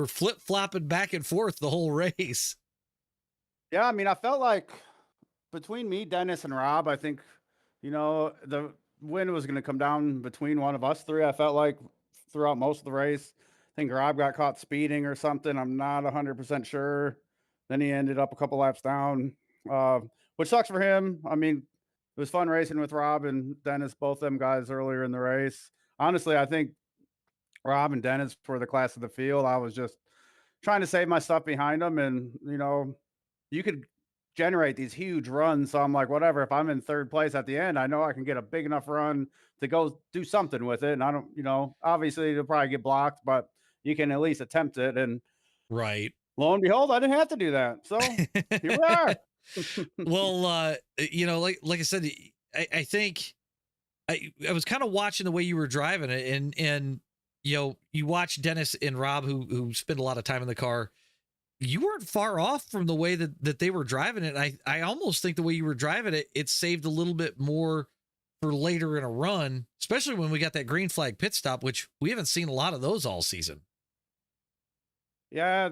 flip flopping back and forth the whole race. Yeah, I mean, I felt like between me, Dennis, and Rob, I think, you know, the win was going to come down between one of us three. I felt like throughout most of the race. I think Rob got caught speeding or something. I'm not 100% sure. Then he ended up a couple laps down, which sucks for him. I mean, it was fun racing with Rob and Dennis, both them guys earlier in the race. Honestly, I think Rob and Dennis were the class of the field. I was just trying to save my stuff behind them. And, you know, you could generate these huge runs. So I'm like, whatever, if I'm in third place at the end, I know I can get a big enough run to go do something with it. And I don't, you know, obviously it'll probably get blocked, but you can at least attempt it. And right. Lo and behold, I didn't have to do that. So here we are. Well, you know, like I said, I think I was kind of watching the way you were driving it, and you know, you watch Dennis and Rob who spend a lot of time in the car. You weren't far off from the way that they were driving it. I almost think the way you were driving it, it saved a little bit more for later in a run, especially when we got that green flag pit stop, which we haven't seen a lot of those all season. Yeah,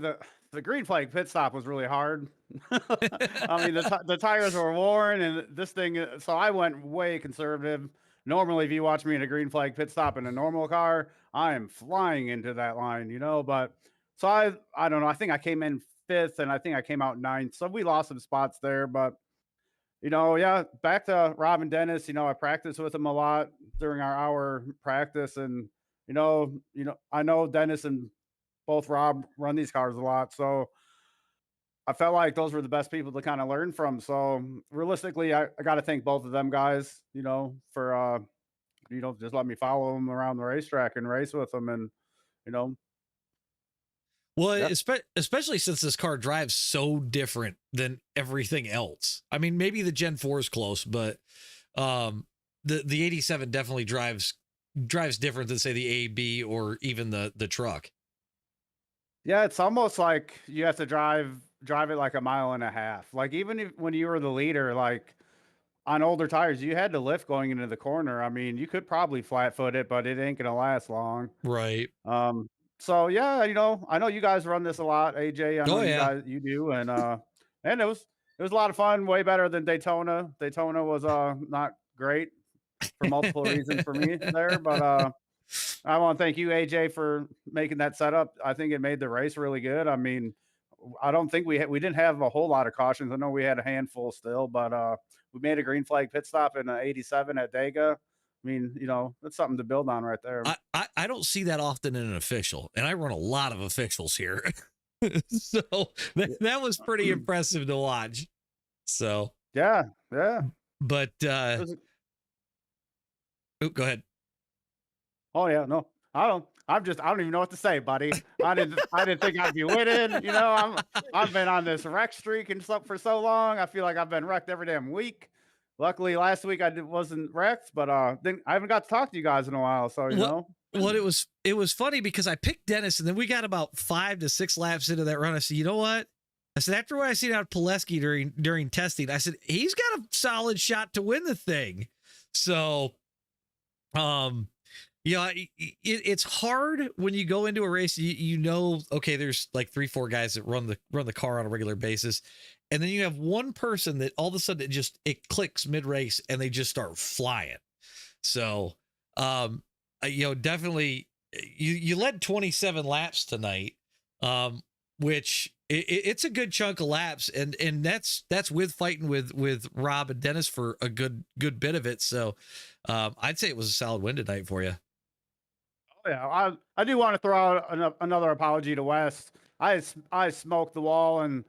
the green flag pit stop was really hard. I mean, the tires were worn, and this thing. So I went way conservative. Normally, if you watch me in a green flag pit stop in a normal car, I am flying into that line, you know. But so I don't know. I think I came in fifth, and I think I came out ninth. So we lost some spots there, but you know, yeah. Back to Rob and Dennis. You know, I practiced with them a lot during our hour practice, and you know, I know Dennis and both Rob run these cars a lot, so I felt like those were the best people to kind of learn from. So realistically, I got to thank both of them guys, you know, for you know, just let me follow them around the racetrack and race with them, and you know. Well, yeah. Especially since this car drives so different than everything else. I mean, maybe the Gen 4 is close, but the 87 definitely drives different than, say, the AB or even the truck. Yeah, it's almost like you have to drive it like a mile and a half. Like even when you were the leader, like on older tires, you had to lift going into the corner. I mean, you could probably flat foot it, but it ain't gonna last long. Right. So yeah, you know, I know you guys run this a lot, AJ. I know you do, and it was a lot of fun. Way better than Daytona. Daytona was not great for multiple reasons for me there, but I want to thank you, AJ, for making that setup. I think it made the race really good. I mean, I don't think we didn't have a whole lot of cautions. I know we had a handful still, but we made a green flag pit stop in 87 at Dega. I mean, you know, that's something to build on right there. I don't see that often in an official, and I run a lot of officials here. So that was pretty impressive to watch. So Yeah, yeah. but oh, go ahead. Oh yeah, no, I don't even know what to say, buddy. I didn't think I'd be winning. You know, I've been on this wreck streak and stuff for so long. I feel like I've been wrecked every damn week. Luckily, last week wasn't wrecked, but I haven't got to talk to you guys in a while. So you know. Well, it was funny because I picked Dennis, and then we got about 5 to 6 laps into that run. I said, you know what? I said, after what I seen out of Pileski during testing, I said he's got a solid shot to win the thing. So, yeah, it's hard when you go into a race. You know, okay, there's like 3-4 guys that run the car on a regular basis, and then you have one person that all of a sudden it clicks mid race and they just start flying. So, you know, definitely you led 27 laps tonight, which it's a good chunk of laps, and that's with fighting with Rob and Dennis for a good bit of it. So, I'd say it was a solid win tonight for you. Yeah, I do want to throw out another apology to Wes. I smoked the wall and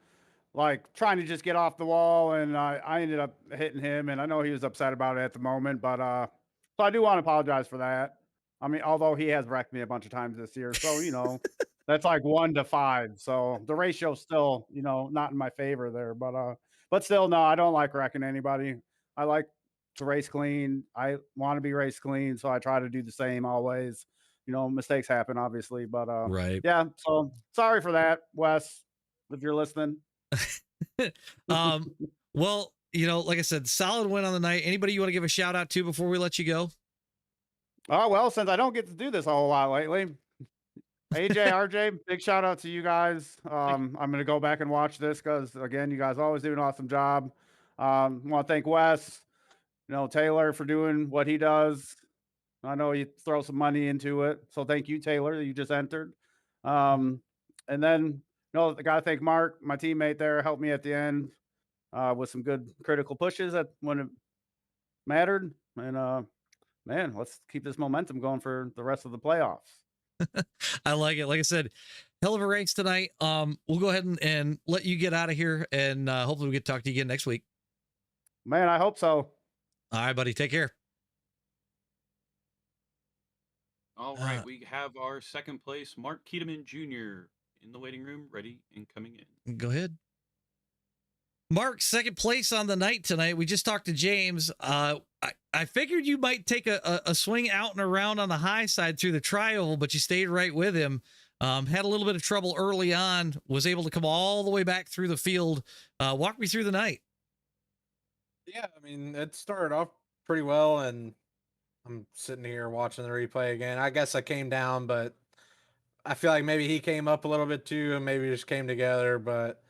like trying to just get off the wall, and I ended up hitting him, and I know he was upset about it at the moment, but so I do want to apologize for that. I mean, although he has wrecked me a bunch of times this year, so you know, that's like 1 to 5. So the ratio's still, you know, not in my favor there, but still, no, I don't like wrecking anybody. I like to race clean. I want to be race clean, so I try to do the same always. You know, mistakes happen, obviously, but Right. yeah. So sorry for that, Wes, if you're listening. Well, you know, like I said, solid win on the night. Anybody you want to give a shout out to before we let you go? Oh, well, since I don't get to do this a whole lot lately, AJ, RJ, big shout out to you guys. I'm going to go back and watch this because, again, you guys always do an awesome job. I want to thank Wes, you know, Taylor for doing what he does. I know you throw some money into it. So thank you, Taylor, you just entered. And then, you know, I got to thank Mark, my teammate there, helped me at the end with some good critical pushes when it mattered. And, man, let's keep this momentum going for the rest of the playoffs. I like it. Like I said, hell of a race tonight. We'll go ahead and let you get out of here, and hopefully we get to talk to you again next week. Man, I hope so. All right, buddy. Take care. All right, we have our second place, Mark Keteman Jr. in the waiting room, ready and coming in. Go ahead. Mark, second place on the night tonight. We just talked to James. I figured you might take a swing out and around on the high side through the tri-oval, but you stayed right with him. Had a little bit of trouble early on, was able to come all the way back through the field. Walk me through the night. Yeah, I mean, it started off pretty well, and I'm sitting here watching the replay again. I guess I came down, but I feel like maybe he came up a little bit too, and maybe just came together. But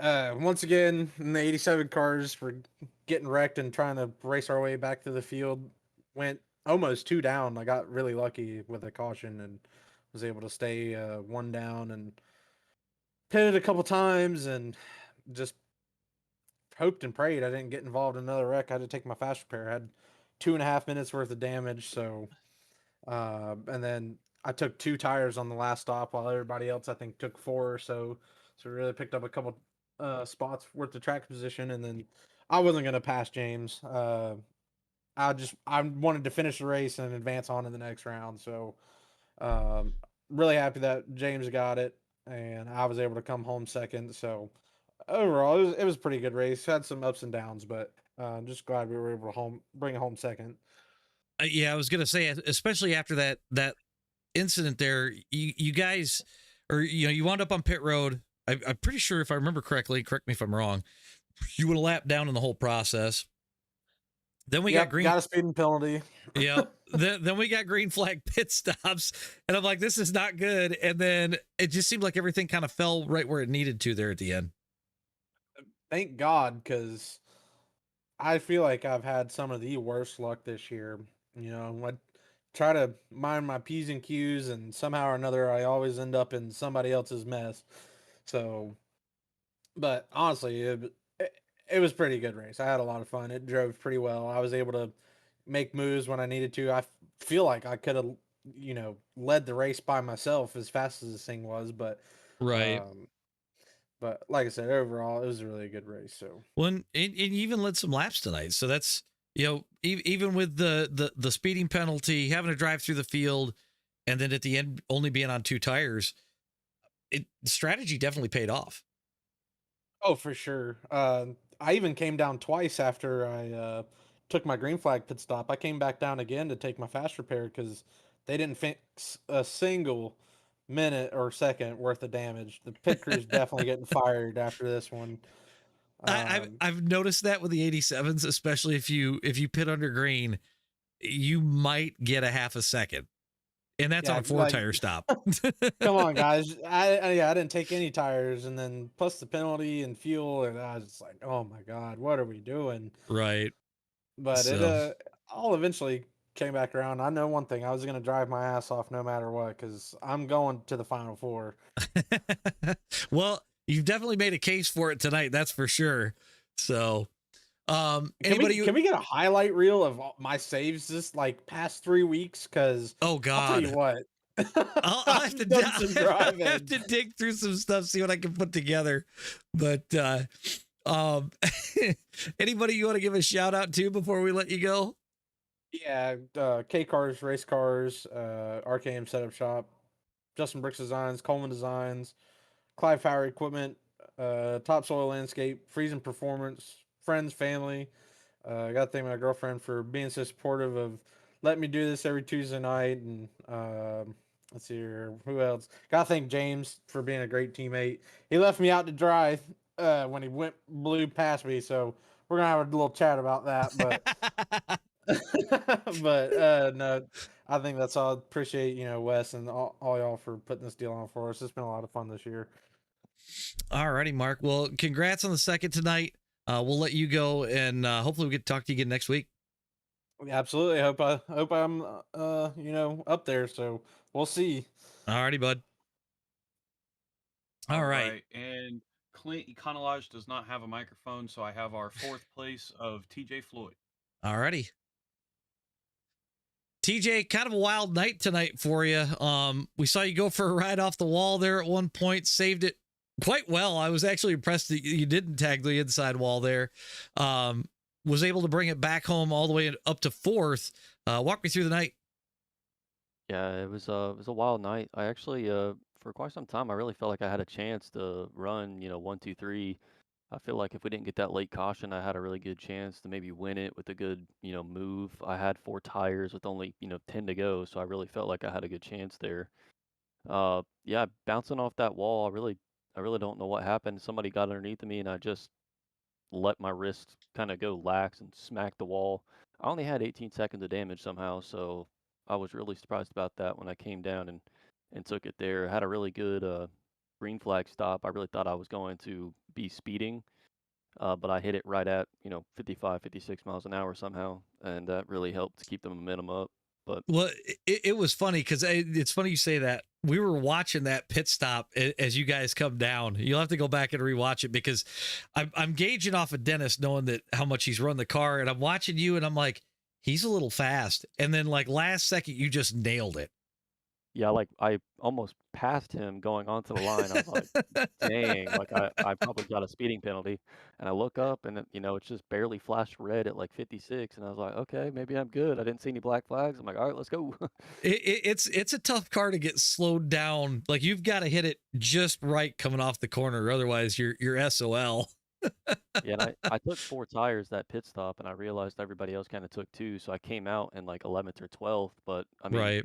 once again, in the 87 cars were getting wrecked and trying to race our way back to the field. Went almost 2 down. I got really lucky with a caution and was able to stay 1 down and pitted a couple times and just hoped and prayed I didn't get involved in another wreck. I had to take my fast repair. I had 2.5 minutes worth of damage. So, and then I took 2 tires on the last stop while everybody else, I think, took 4 or so. So we really picked up a couple spots worth of track position. And then I wasn't going to pass James. I wanted to finish the race and advance on to the next round. So, really happy that James got it and I was able to come home second. So overall, it was a pretty good race. Had some ups and downs, but I'm just glad we were able to bring it home second. Yeah, I was gonna say, especially after that incident there, you guys, or you wound up on pit road. I'm pretty sure, if I remember correctly, correct me if I'm wrong, you would have lapped down in the whole process. Then we got a speeding penalty. Yeah. Then we got green flag pit stops, and I'm like, this is not good. And then it just seemed like everything kind of fell right where it needed to there at the end. Thank God, because I feel like I've had some of the worst luck this year. I try to mind my P's and Q's, and somehow or another, I always end up in somebody else's mess. So, but honestly, it was a pretty good race. I had a lot of fun. It drove pretty well. I was able to make moves when I needed to. I feel like I could have, led the race by myself as fast as this thing was, Right. but like I said, overall, it was a really good race. So, Well, and you even led some laps tonight. So that's, even with the speeding penalty, having to drive through the field, and then at the end only being on 2 tires, the strategy definitely paid off. oh, for sure. I even came down twice after I took my green flag pit stop. I came back down again to take my fast repair because they didn't fix a single minute or second worth of damage. The pit crew's definitely getting fired after this one. I've noticed that with the 87s, especially if you pit under green, you might get a half a second, and that's on Yeah, a 4-tire stop. come on, guys. I didn't take any tires, and then plus the penalty and fuel, and I was just like, oh my god, what are we doing? Right. But So. I'll eventually came back around. I know one thing: I was gonna drive my ass off no matter what, because I'm going to the Final Four. Well, you've definitely made a case for it tonight, that's for sure. So, anybody Can we get a highlight reel of my saves this past 3 weeks? Because Oh I'll tell you God. what, I'll have to done some driving. I have to dig through some stuff, see what I can put together. But anybody you want to give a shout out to before we let you go? Yeah, K Cars, Race Cars, RKM Setup Shop, Justin Bricks Designs, Coleman Designs, Clive Power Equipment, Topsoil Landscape, Freezing Performance, friends, family. I got to thank my girlfriend for being so supportive of letting me do this every Tuesday night. And let's see here, who else? Got to thank James for being a great teammate. He left me out to dry when he blew past me, so we're gonna have a little chat about that. But but no, I think that's all. Appreciate Wes and all y'all for putting this deal on for us. It's been a lot of fun this year. All righty, Mark. Well, congrats on the second tonight. We'll let you go, and hopefully we get to talk to you again next week. Absolutely. Hope I'm up there. So we'll see. All righty, bud. All right. And Clint Econolodge does not have a microphone, so I have our 4th place of TJ Floyd. All righty. TJ, kind of a wild night tonight for you. We saw you go for a ride off the wall there at one point, saved it quite well. I was actually impressed that you didn't tag the inside wall there. Was able to bring it back home all the way up to 4th. Walk me through the night. Yeah, it was a wild night. I actually for quite some time I really felt like I had a chance to run, 1, 2, 3. I feel like if we didn't get that late caution, I had a really good chance to maybe win it with a good, move. I had 4 tires with only, 10 to go, so I really felt like I had a good chance there. Yeah, bouncing off that wall, I really don't know what happened. Somebody got underneath of me and I just let my wrist kind of go lax and smack the wall. I only had 18 seconds of damage somehow, so I was really surprised about that when I came down and took it there. I had a really good green flag stop. I really thought I was going to be speeding, but I hit it right at 55, 56 miles an hour somehow, and that really helped to keep the momentum up. But Well, it was funny because it's funny you say that. We were watching that pit stop as you guys come down. You'll have to go back and rewatch it because I'm gauging off of Dennis, knowing that how much he's run the car, and I'm watching you, and I'm like, he's a little fast. And then last second, you just nailed it. yeah, I almost passed him going onto the line. I was like, dang, I probably got a speeding penalty. And I look up and it's just barely flashed red at 56. And I was like, okay, maybe I'm good. I didn't see any black flags. I'm like, all right, let's go. It's a tough car to get slowed down. You've got to hit it just right coming off the corner, otherwise you're SOL. Yeah, and I took 4 tires that pit stop, and I realized everybody else kind of took 2, so I came out in 11th or 12th. But I mean, Right.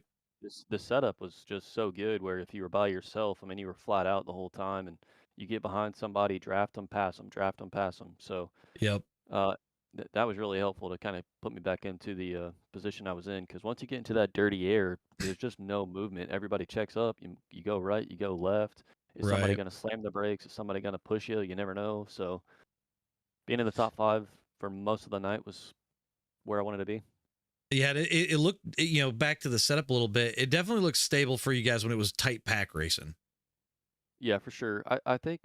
the setup was just so good where if you were by yourself, I mean, you were flat out the whole time, and you get behind somebody, draft them, pass them, draft them, pass them. So Yep. uh, that was really helpful to kind of put me back into the position I was in, because once you get into that dirty air, there's just no movement. Everybody checks up. You go right, you go left. Is somebody Right. going to slam the brakes? Is somebody going to push you? You never know. So being in the top 5 for most of the night was where I wanted to be. Yeah, it looked, back to the setup a little bit. It definitely looked stable for you guys when it was tight pack racing. Yeah, for sure. I think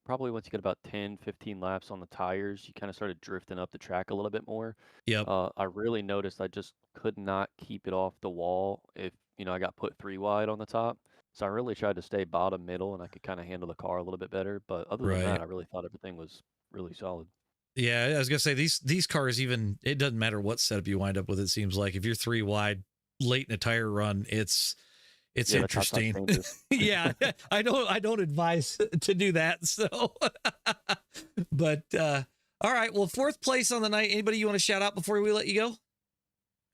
probably once you get about 10, 15 laps on the tires, you kind of started drifting up the track a little bit more. Yep. I really noticed I just could not keep it off the wall if, I got put 3 wide on the top. So I really tried to stay bottom middle and I could kind of handle the car a little bit better. But other than Right. that, I really thought everything was really solid. Yeah, I was gonna say these cars, even it doesn't matter what setup you wind up with. It seems like if you're 3 wide late in a tire run, it's Yeah, the top side's interesting. dangerous. Yeah, I don't advise to do that. So, but all right. Well, fourth place on the night. Anybody you want to shout out before we let you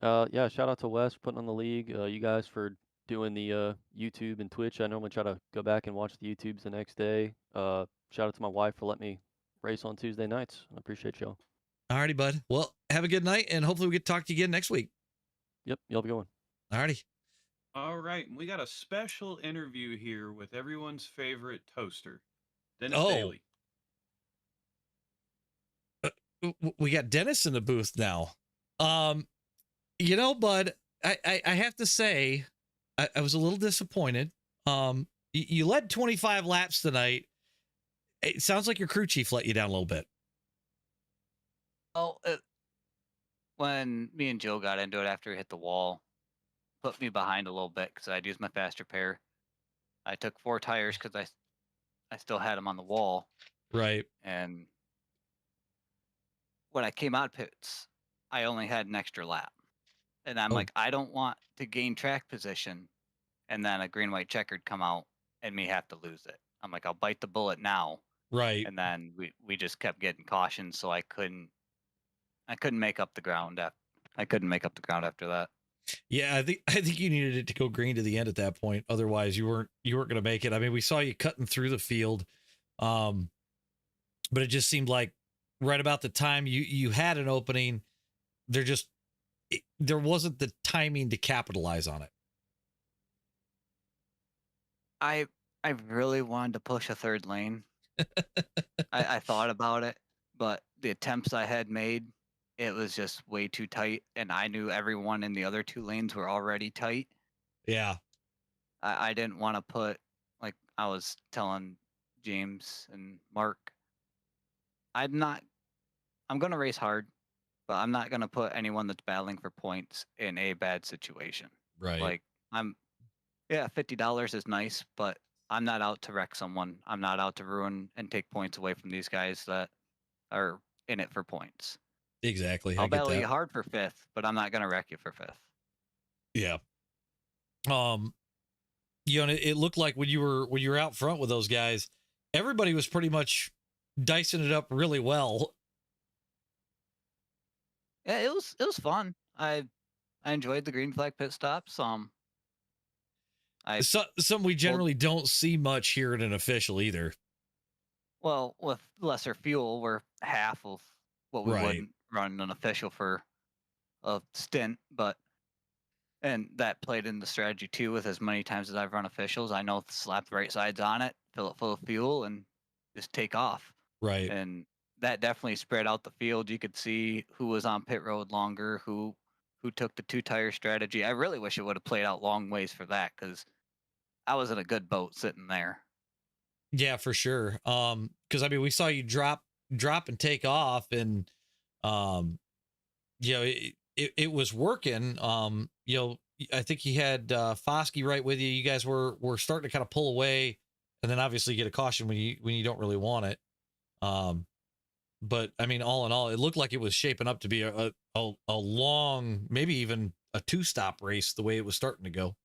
go? Yeah, shout out to Wes for putting on the league. You guys for doing the YouTube and Twitch. I normally try to go back and watch the YouTubes the next day. Shout out to my wife for letting me race on Tuesday nights. I appreciate y'all. All righty, bud. Well, have a good night, and hopefully we get to talk to you again next week. Yep, y'all be going. All righty. All right, we got a special interview here with everyone's favorite toaster, Dennis Oh. Daly. We got Dennis in the booth now. Bud, I have to say, I was a little disappointed. You led 25 laps tonight. It sounds like your crew chief let you down a little bit. Oh, when me and Joe got into it after we hit the wall, put me behind a little bit because I'd used my faster pair. I took 4 tires because I still had them on the wall. Right. And when I came out of pits, I only had an extra lap. And I'm Oh. like, I don't want to gain track position and then a green, white checkered come out and me have to lose it. I'm like, I'll bite the bullet now. Right. And then we just kept getting cautioned, so I couldn't make up the ground. I couldn't make up the ground after that. Yeah, I think you needed it to go green to the end at that point. Otherwise, you weren't going to make it. I mean, we saw you cutting through the field, but it just seemed like right about the time you had an opening, there wasn't the timing to capitalize on it. I really wanted to push a third lane. I thought about it, but the attempts I had made, it was just way too tight, and I knew everyone in the other 2 lanes were already tight. Yeah. I didn't want to put, like I was telling James and Mark, I'm going to race hard, but I'm not going to put anyone that's battling for points in a bad situation. Right. Like $50 is nice, but I'm not out to wreck someone. I'm not out to ruin and take points away from these guys that are in it for points. Exactly. I'll I get battle that. you hard for 5th, but I'm not going to wreck you for 5th. Yeah. It looked like when you were out front with those guys, everybody was pretty much dicing it up really well. Yeah, it was fun. I enjoyed the green flag pit stops. Something we generally don't see much here at an official either. Well, with lesser fuel, we're half of what we Right. would run an official for a stint, and that played in the strategy too. With as many times as I've run officials, I know slap the right sides on it, fill it full of fuel, and just take off. Right. And that definitely spread out the field. You could see who was on pit road longer, who took the 2-tire strategy. I really wish it would have played out long ways for that, because I was in a good boat sitting there. Yeah, for sure. Because I mean, we saw you drop and take off, and it was working. I think you had Foskey right with you. You guys were starting to kind of pull away, and then obviously you get a caution when you don't really want it. But I mean, all in all, it looked like it was shaping up to be a long, maybe even a 2-stop race the way it was starting to go.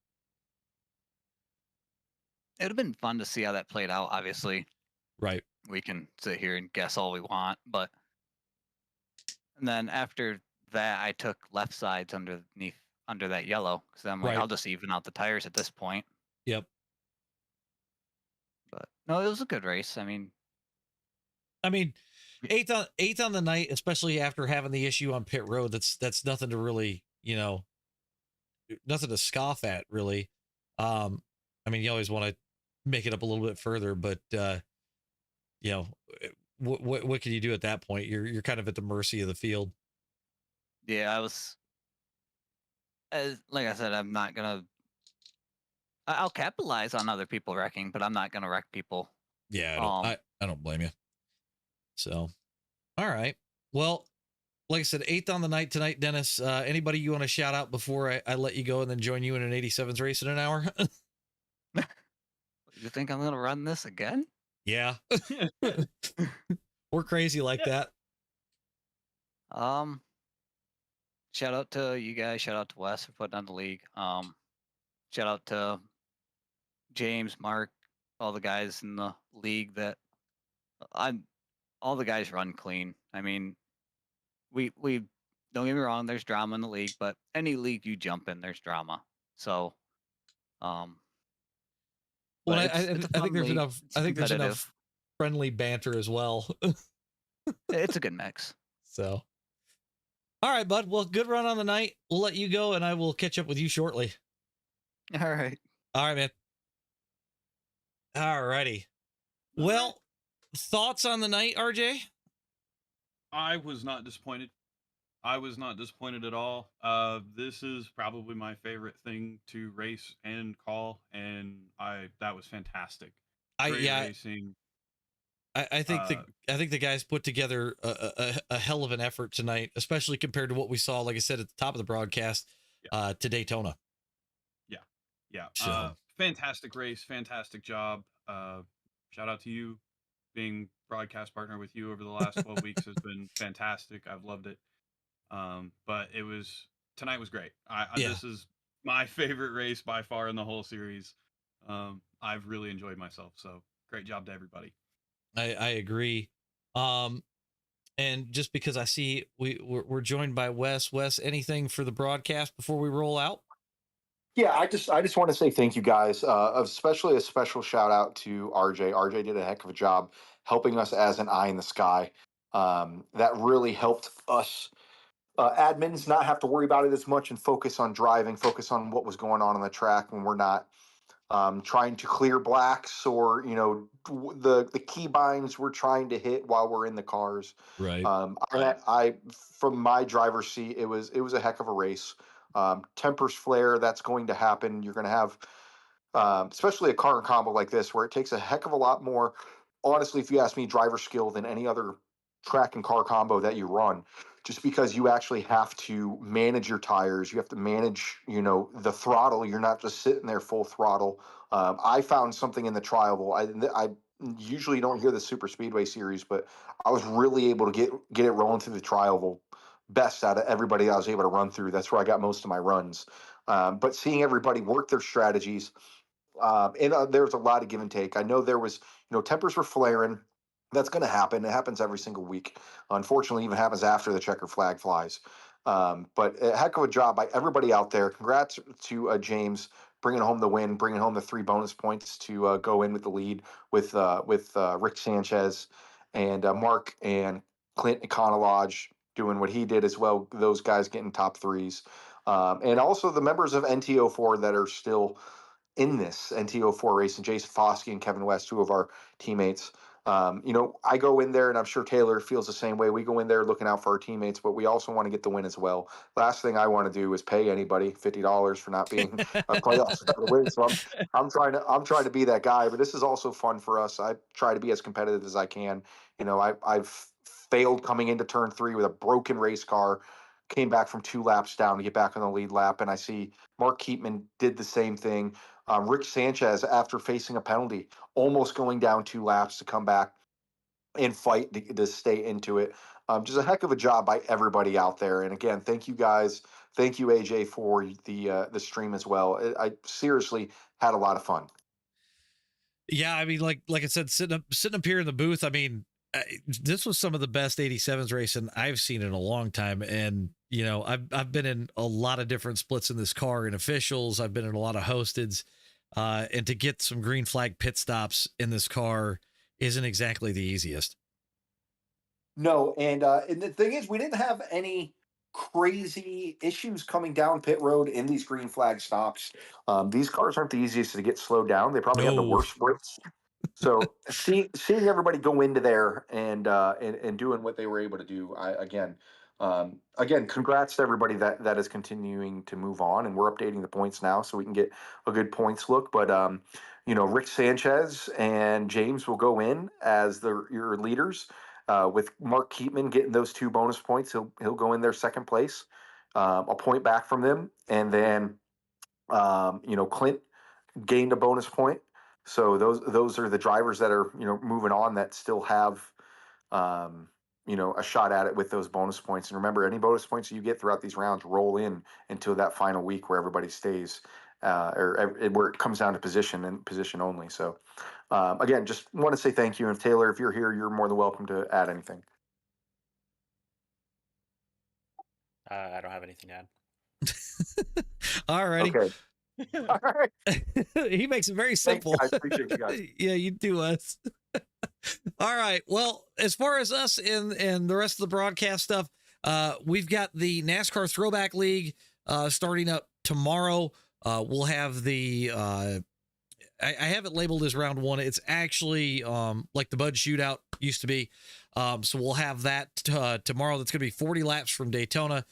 It would have been fun to see how that played out. Obviously, Right. we can sit here and guess all we want, and then after that, I took left sides under that yellow, because I'm like, Right. I'll just even out the tires at this point. Yep. But no, it was a good race. I mean, eighth on the night, especially after having the issue on pit road. That's nothing to really, nothing to scoff at, really. You always want to make it up a little bit further, but what can you do at that point? You're kind of at the mercy of the field. yeah, like I said, I'm not gonna I'll capitalize on other people wrecking, but I'm not gonna wreck people. Yeah, I don't blame you. So, all right. Well, like I said, 8th on the night tonight, Dennis. Anybody you want to shout out before I let you go and then join you in an 87's race in an hour? You think I'm gonna run this again? Yeah. We're crazy like that. Shout out to you guys. Shout out to Wes for putting on the league. Shout out to James, Mark, all the guys in the league that all the guys run clean. I mean, we don't get me wrong, there's drama in the league, but any league you jump in, there's drama. So, Well, but I it's a think fun there's league. enough. It's I think there's competitive. enough friendly banter as well. It's a good mix. So, all right, bud. Well, good run on the night. We'll let you go, and I will catch up with you shortly. All right. All right, man. All righty. Well, thoughts on the night, RJ? I was not disappointed. I was not disappointed at all. This is probably my favorite thing to race and call, and that was fantastic. Great racing. I think the guys put together a hell of an effort tonight, especially compared to what we saw, like I said at the top of the broadcast, to Daytona. Yeah. So. Fantastic race, fantastic job. Shout out to you. Being broadcast partner with you over the last 12 weeks has been fantastic. I've loved it. But tonight was great. This is my favorite race by far in the whole series. I've really enjoyed myself. So great job to everybody. I agree. And just because I see we're joined by Wes. Wes, anything for the broadcast before we roll out? Yeah, I just want to say thank you guys. Especially a special shout out to RJ. RJ did a heck of a job helping us as an eye in the sky. That really helped us admins not have to worry about it as much and focus on driving, focus on what was going on the track when we're not trying to clear blacks or the key binds we're trying to hit while we're in the cars. Right. I from my driver's seat, it was a heck of a race. Tempers flare, that's going to happen. You're going to have, especially a car and combo like this, where it takes a heck of a lot more, honestly, if you ask me, driver skill than any other track and car combo that you run, just because you actually have to manage your tires. You have to manage, the throttle. You're not just sitting there full throttle. I found something in the trial. I usually don't hear the super speedway series, but I was really able to get it rolling through the trial best out of everybody I was able to run through. That's where I got most of my runs. But seeing everybody work their strategies, and there was a lot of give and take. I know there was, tempers were flaring. That's going to happen. It happens every single week. Unfortunately, even happens after the checker flag flies. But a heck of a job by everybody out there. Congrats to James bringing home the win, bringing home the 3 bonus points to go in with the lead with Rick Sanchez and Mark and Clint Econolodge doing what he did as well. Those guys getting top 3s. And also the members of NTO4 that are still in this NTO4 race, and Jason Foskey and Kevin West, 2 of our teammates. I go in there, and I'm sure Taylor feels the same way. We go in there looking out for our teammates, but we also want to get the win as well. Last thing I want to do is pay anybody $50 for not being a playoff star to win. So I'm trying to be that guy. But this is also fun for us. I try to be as competitive as I can. I've failed coming into turn 3 with a broken race car. Came back from 2 laps down to get back on the lead lap, and I see Mark Keatman did the same thing. Rick Sanchez, after facing a penalty, almost going down 2 laps to come back and fight to stay into it. Just a heck of a job by everybody out there. And again, thank you guys. Thank you, AJ, for the stream as well. I seriously had a lot of fun. Yeah, I mean, like I said, sitting up here in the booth, I mean, this was some of the best 87's racing I've seen in a long time. And, I've been in a lot of different splits in this car and officials. I've been in a lot of hosteds, and to get some green flag pit stops in this car isn't exactly the easiest. No. And the thing is, we didn't have any crazy issues coming down pit road in these green flag stops. These cars aren't the easiest to get slowed down. They probably have the worst splits. So seeing everybody go into there and doing what they were able to do, Again, congrats to everybody that is continuing to move on, and we're updating the points now so we can get a good points look. But Rick Sanchez and James will go in as your leaders, with Mark Keatman getting those 2 bonus points. He'll go in there second place, a point back from them, and then Clint gained a bonus point. So those are the drivers that are moving on that still have a shot at it with those bonus points. And remember, any bonus points you get throughout these rounds roll in until that final week where everybody stays, or where it comes down to position and position only. So again, just want to say thank you. And Taylor, if you're here, you're more than welcome to add anything. I don't have anything to add. All righty. Okay. All right. He makes it very simple. I appreciate you guys. Yeah, you do us. All right. Well, as far as us and the rest of the broadcast stuff, we've got the NASCAR Throwback League starting up tomorrow. We'll have the I have it labeled as round 1. It's actually like the Bud Shootout used to be. So we'll have that tomorrow. That's going to be 40 laps from Daytona.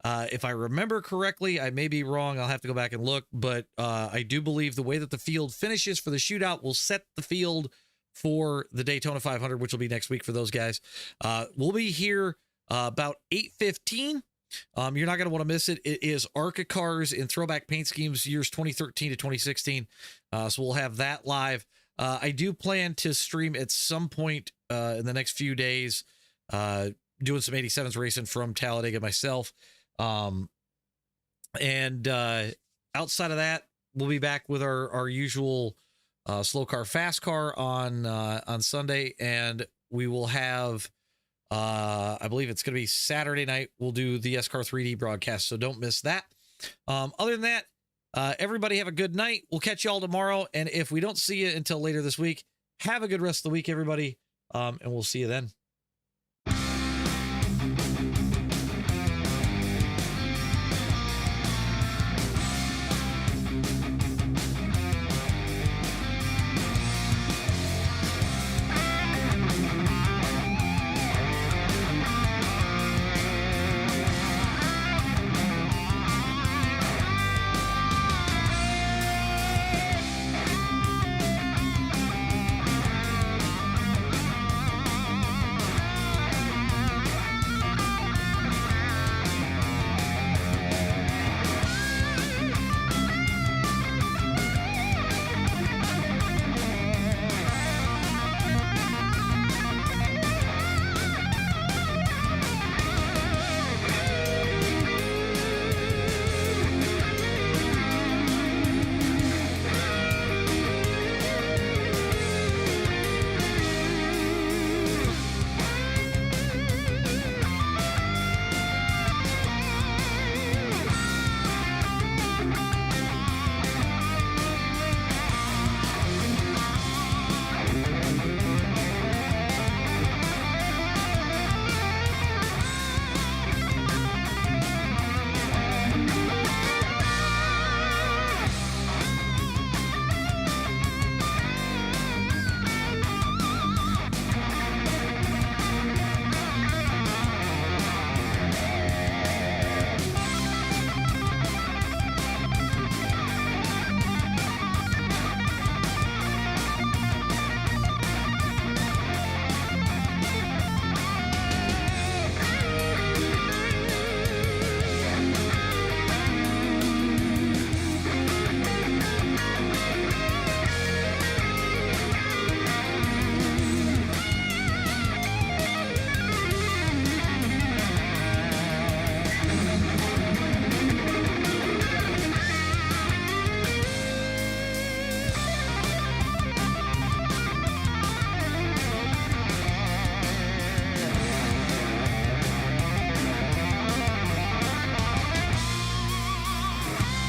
If I remember correctly, I may be wrong. I'll have to go back and look, but I do believe the way that the field finishes for the shootout will set the field for the Daytona 500, which will be next week for those guys. We'll be here about 8:15. You're not going to want to miss it. It is ARCA cars in throwback paint schemes years 2013 to 2016. So we'll have that live. I do plan to stream at some point in the next few days, doing some 87's racing from Talladega myself. And outside of that, we'll be back with our usual slow car, fast car on Sunday, and we will have I believe it's going to be Saturday night. We'll do the SCAR 3D broadcast, so don't miss that. Other than that, everybody have a good night. We'll catch you all tomorrow, and if we don't see you until later this week, have a good rest of the week, everybody, and we'll see you then.